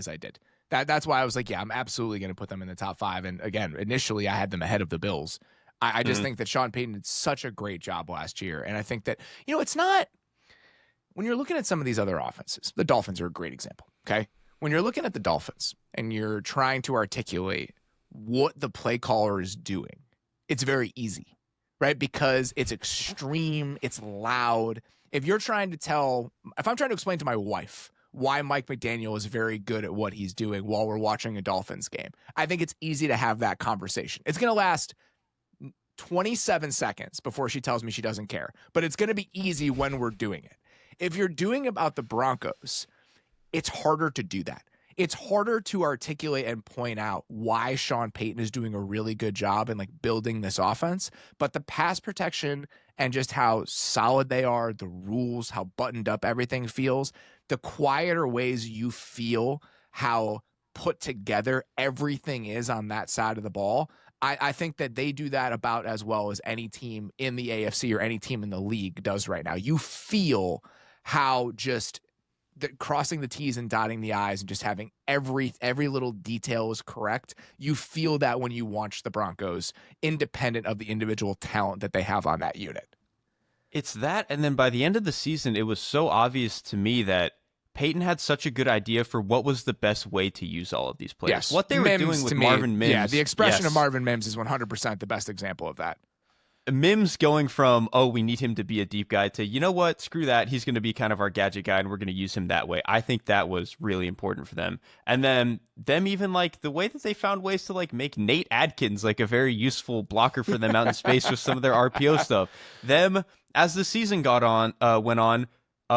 I did. That's why I was like, yeah, I'm absolutely going to put them in the top 5. And again, initially I had them ahead of the Bills. I just think that Sean Payton did such a great job last year. And I think that, it's not, when you're looking at some of these other offenses, the Dolphins are a great example, okay? When you're looking at the Dolphins and you're trying to articulate what the play caller is doing, it's very easy, right? Because it's extreme, it's loud. If I'm trying to explain to my wife why Mike McDaniel is very good at what he's doing while we're watching a Dolphins game, I think it's easy to have that conversation. It's going to last 27 seconds before she tells me she doesn't care, but it's going to be easy when we're doing it. If you're doing about the Broncos, it's harder to do that. It's harder to articulate and point out why Sean Payton is doing a really good job in like building this offense, but the pass protection and just how solid they are, the rules, how buttoned up everything feels, the quieter ways you feel how put together everything is on that side of the ball, I think that they do that about as well as any team in the AFC or any team in the league does right now. You feel how just crossing the T's and dotting the I's and just having every little detail is correct. You feel that when you watch the Broncos, independent of the individual talent that they have on that unit. It's that, and then by the end of the season, it was so obvious to me that Peyton had such a good idea for what was the best way to use all of these players. Yes. What they were doing with Marvin Mims. Yeah, the expression of Marvin Mims is 100% the best example of that. Mims going from, oh, we need him to be a deep guy to, you know what, screw that. He's going to be kind of our gadget guy, and we're going to use him that way. I think that was really important for them. And then them even like the way that they found ways to like make Nate Adkins like a very useful blocker for them out in space with some of their RPO stuff. Them, as the season went on,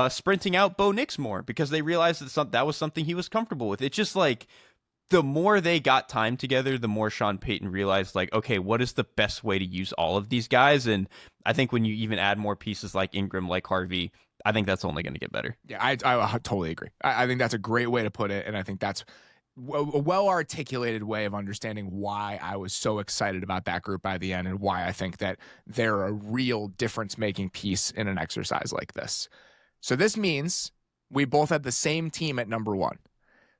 sprinting out Bo Nix more because they realized that was something he was comfortable with. It's just like the more they got time together, the more Sean Payton realized, like, okay, what is the best way to use all of these guys? And I think when you even add more pieces like Ingram, like Harvey, I think that's only going to get better. Yeah, I totally agree. I think that's a great way to put it, and I think that's a well-articulated way of understanding why I was so excited about that group by the end and why I think that they're a real difference-making piece in an exercise like this. So this means we both had the same team at number one.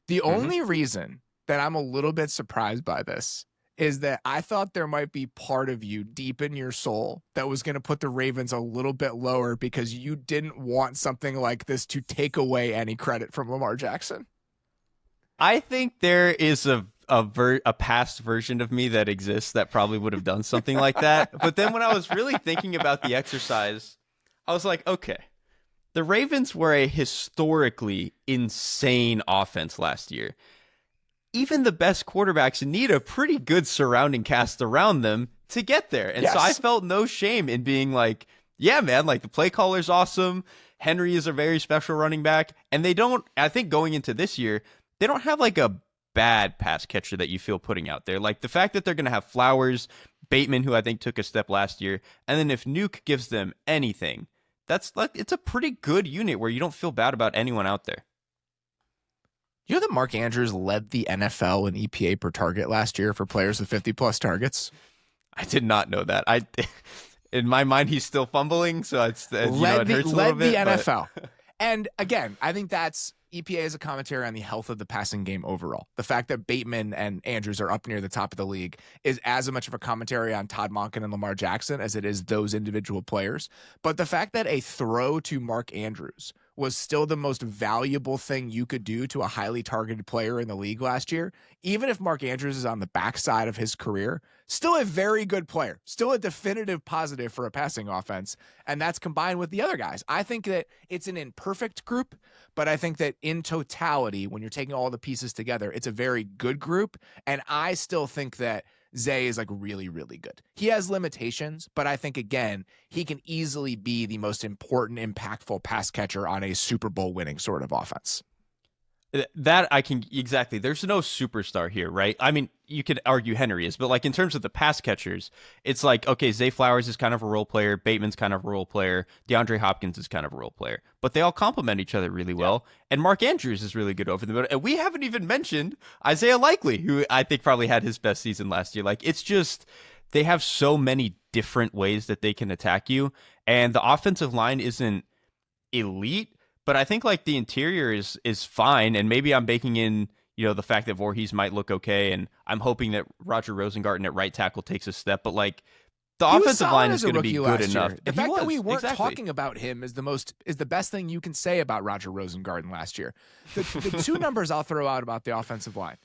The only reason that I'm a little bit surprised by this is that I thought there might be part of you deep in your soul that was going to put the Ravens a little bit lower because you didn't want something like this to take away any credit from Lamar Jackson. I think there is a past version of me that exists that probably would have done something like that. But then when I was really thinking about the exercise, I was like, okay, the Ravens were a historically insane offense last year. Even the best quarterbacks need a pretty good surrounding cast around them to get there. And so I felt no shame in being like, yeah, man, like the play caller's awesome. Henry is a very special running back. And I think going into this year, they don't have like a bad pass catcher that you feel putting out there. Like the fact that they're going to have Flowers, Bateman, who I think took a step last year. And then if Nuke gives them anything, that's like, it's a pretty good unit where you don't feel bad about anyone out there. You know that Mark Andrews led the NFL in EPA per target last year for players with 50-plus targets? I did not know that. In my mind, he's still fumbling, so it hurts a little bit. Led the NFL. And again, I think that's EPA is a commentary on the health of the passing game overall. The fact that Bateman and Andrews are up near the top of the league is as much of a commentary on Todd Monken and Lamar Jackson as it is those individual players. But the fact that a throw to Mark Andrews was still the most valuable thing you could do to a highly targeted player in the league last year, even if Mark Andrews is on the backside of his career, still a very good player, still a definitive positive for a passing offense. And that's combined with the other guys. I think that it's an imperfect group, but I think that in totality, when you're taking all the pieces together, it's a very good group. And I still think that Zay is like really, really good. He has limitations, but I think, again, he can easily be the most important, impactful pass catcher on a Super Bowl winning sort of offense. That I can exactly. There's no superstar here, right? I mean, you could argue Henry is, but like in terms of the pass catchers, it's like, okay, Zay Flowers is kind of a role player, Bateman's kind of a role player, DeAndre Hopkins is kind of a role player, but they all complement each other really well. And Mark Andrews is really good over the middle. And we haven't even mentioned Isaiah Likely, who I think probably had his best season last year. Like, it's just, they have so many different ways that they can attack you. And the offensive line isn't elite, but I think like the interior is fine, and maybe I'm baking in, you know, the fact that Voorhees might look okay, and I'm hoping that Roger Rosengarten at right tackle takes a step. But like the offensive line is going to be good enough. The fact that we weren't talking about him is the best thing you can say about Roger Rosengarten last year. The two numbers I'll throw out about the offensive line: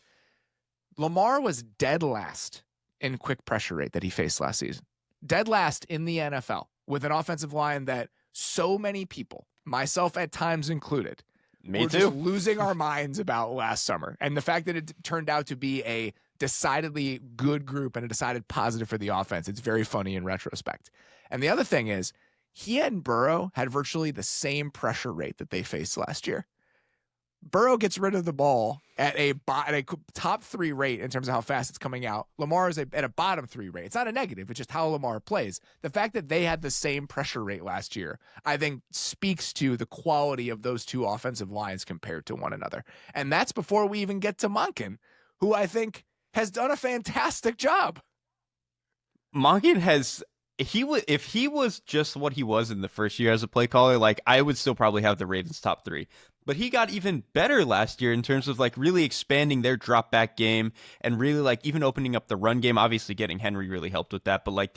Lamar was dead last in quick pressure rate that he faced last season, dead last in the NFL with an offensive line that so many people, myself at times included, we're just losing our minds about last summer. And the fact that it turned out to be a decidedly good group and a decided positive for the offense, it's very funny in retrospect. And the other thing is, he and Burrow had virtually the same pressure rate that they faced last year. Burrow gets rid of the ball at a top 3 rate in terms of how fast it's coming out. Lamar is at a bottom 3 rate. It's not a negative. It's just how Lamar plays. The fact that they had the same pressure rate last year, I think, speaks to the quality of those two offensive lines compared to one another. And that's before we even get to Monken, who I think has done a fantastic job. Monken has... if he was just what he was in the first year as a play caller, like, I would still probably have the Ravens top 3. But he got even better last year in terms of like really expanding their drop back game and really like even opening up the run game. Obviously getting Henry really helped with that, but like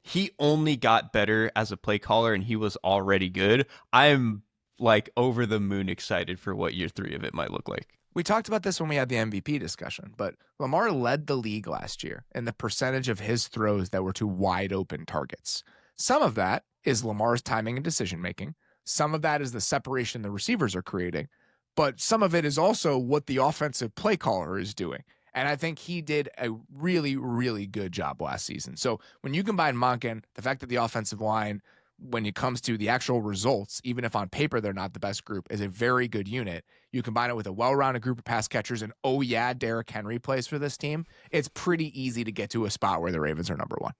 he only got better as a play caller and he was already good. I'm like over the moon excited for what year 3 of it might look like. We talked about this when we had the MVP discussion, but Lamar led the league last year in the percentage of his throws that were to wide open targets. Some of that is Lamar's timing and decision-making. Some of that is the separation the receivers are creating, but some of it is also what the offensive play caller is doing. And I think he did a really, really good job last season. So when you combine Monken, the fact that the offensive line, when it comes to the actual results, even if on paper they're not the best group, is a very good unit. You combine it with a well-rounded group of pass catchers, and oh yeah, Derrick Henry plays for this team. It's pretty easy to get to a spot where the Ravens are number 1.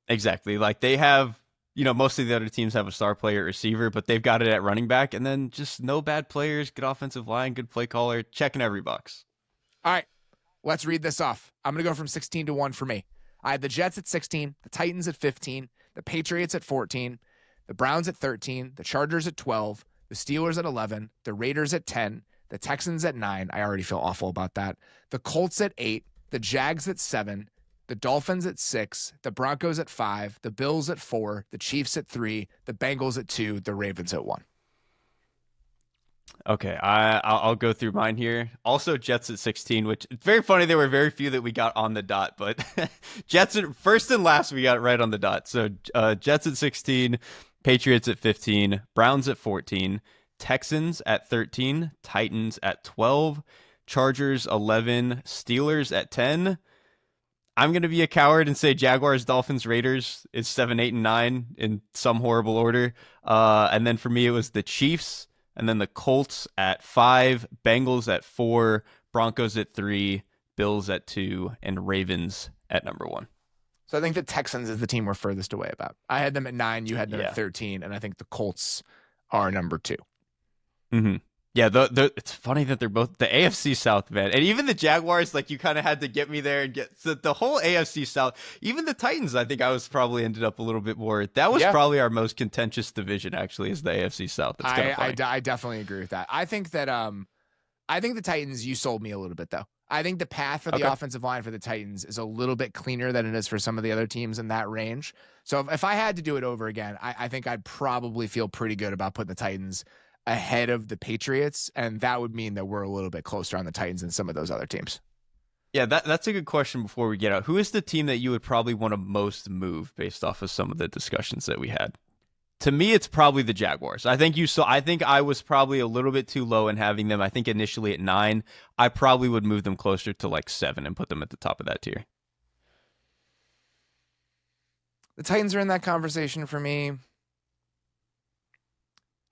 Exactly. Like they have, most of the other teams have a star player receiver, but they've got it at running back, and then just no bad players, good offensive line, good play caller, checking every box. All right, let's read this off. I'm going to go from 16 to 1 for me. I had the Jets at 16, the Titans at 15, the Patriots at 14, the Browns at 13, the Chargers at 12, the Steelers at 11, the Raiders at 10, the Texans at 9. I already feel awful about that. The Colts at 8, the Jags at 7, the Dolphins at 6, the Broncos at 5, the Bills at 4, the Chiefs at 3, the Bengals at 2, the Ravens at 1. Okay, I'll go through mine here. Also, Jets at 16, which it's very funny. There were very few that we got on the dot, but Jets at first and last we got right on the dot. So Jets at 16, Patriots at 15, Browns at 14, Texans at 13, Titans at 12, Chargers 11, Steelers at 10. I'm going to be a coward and say Jaguars, Dolphins, Raiders is 7, 8, and 9 in some horrible order. And then for me, it was the Chiefs. And then the Colts at 5, Bengals at 4, Broncos at 3, Bills at 2, and Ravens at number 1. So I think the Texans is the team we're furthest away about. I had them at 9, you had them at 13, and I think the Colts are number 2. Mm-hmm. Yeah, it's funny that they're both the AFC South, man. And even the Jaguars, like you kind of had to get me there and get the whole AFC South. Even the Titans, I think I was probably ended up a little bit more. That was probably our most contentious division, actually, is the AFC South. It's I definitely agree with that. I think the Titans, you sold me a little bit, though. I think the path for the offensive line for the Titans is a little bit cleaner than it is for some of the other teams in that range. So if I had to do it over again, I think I'd probably feel pretty good about putting the Titans ahead of the Patriots, and that would mean that we're a little bit closer on the Titans than some of those other teams. Yeah, that's a good question before we get out. Who is the team that you would probably want to most move based off of some of the discussions that we had? To me, it's probably the Jaguars. I think I was probably a little bit too low in having them. I think initially at 9, I probably would move them closer to like 7 and put them at the top of that tier. The Titans are in that conversation for me.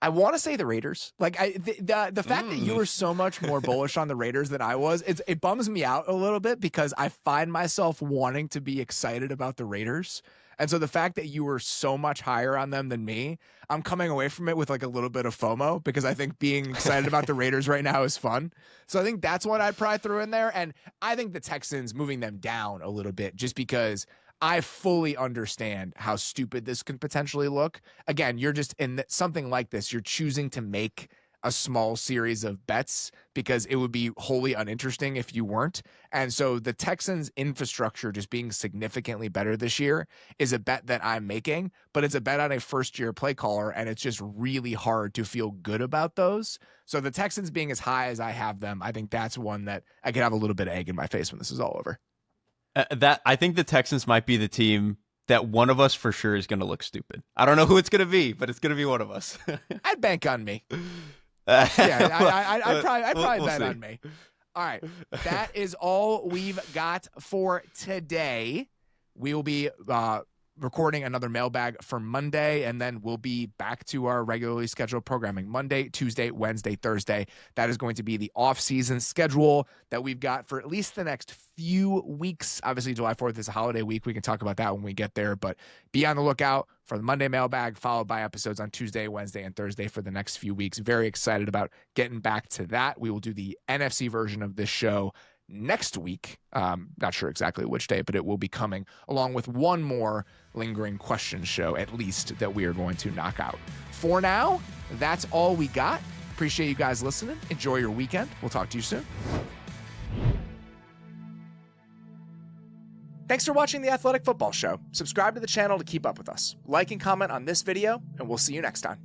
I want to say the Raiders. Like the fact that you were so much more bullish on the Raiders than I was, it bums me out a little bit because I find myself wanting to be excited about the Raiders. And so the fact that you were so much higher on them than me, I'm coming away from it with like a little bit of FOMO because I think being excited about the Raiders right now is fun. So I think that's what I'd probably throw in there. And I think the Texans moving them down a little bit just because I fully understand how stupid this could potentially look. Again, you're just in something like this. You're choosing to make a small series of bets because it would be wholly uninteresting if you weren't. And so the Texans infrastructure just being significantly better this year is a bet that I'm making, but it's a bet on a first-year play caller, and it's just really hard to feel good about those. So the Texans being as high as I have them, I think that's one that I could have a little bit of egg in my face when this is all over. I think the Texans might be the team that one of us for sure is going to look stupid. I don't know who it's going to be, but it's going to be one of us. I'd bank on me. I'd probably bet on me. All right. That is all we've got for today. We will be recording another mailbag for Monday, and then we'll be back to our regularly scheduled programming Monday, Tuesday, Wednesday, Thursday. That is going to be the off-season schedule that we've got for at least the next few weeks. Obviously, July 4th is a holiday week. We can talk about that when we get there, but be on the lookout for the Monday mailbag, followed by episodes on Tuesday, Wednesday, and Thursday for the next few weeks. Very excited about getting back to that. We will do the NFC version of this show next week. Not sure exactly which day, but it will be coming along with one more lingering question show, at least, that we are going to knock out. For now, that's all we got. Appreciate you guys listening. Enjoy your weekend. We'll talk to you soon. Thanks for watching The Athletic Football Show. Subscribe to the channel to keep up with us. Like and comment on this video, and we'll see you next time.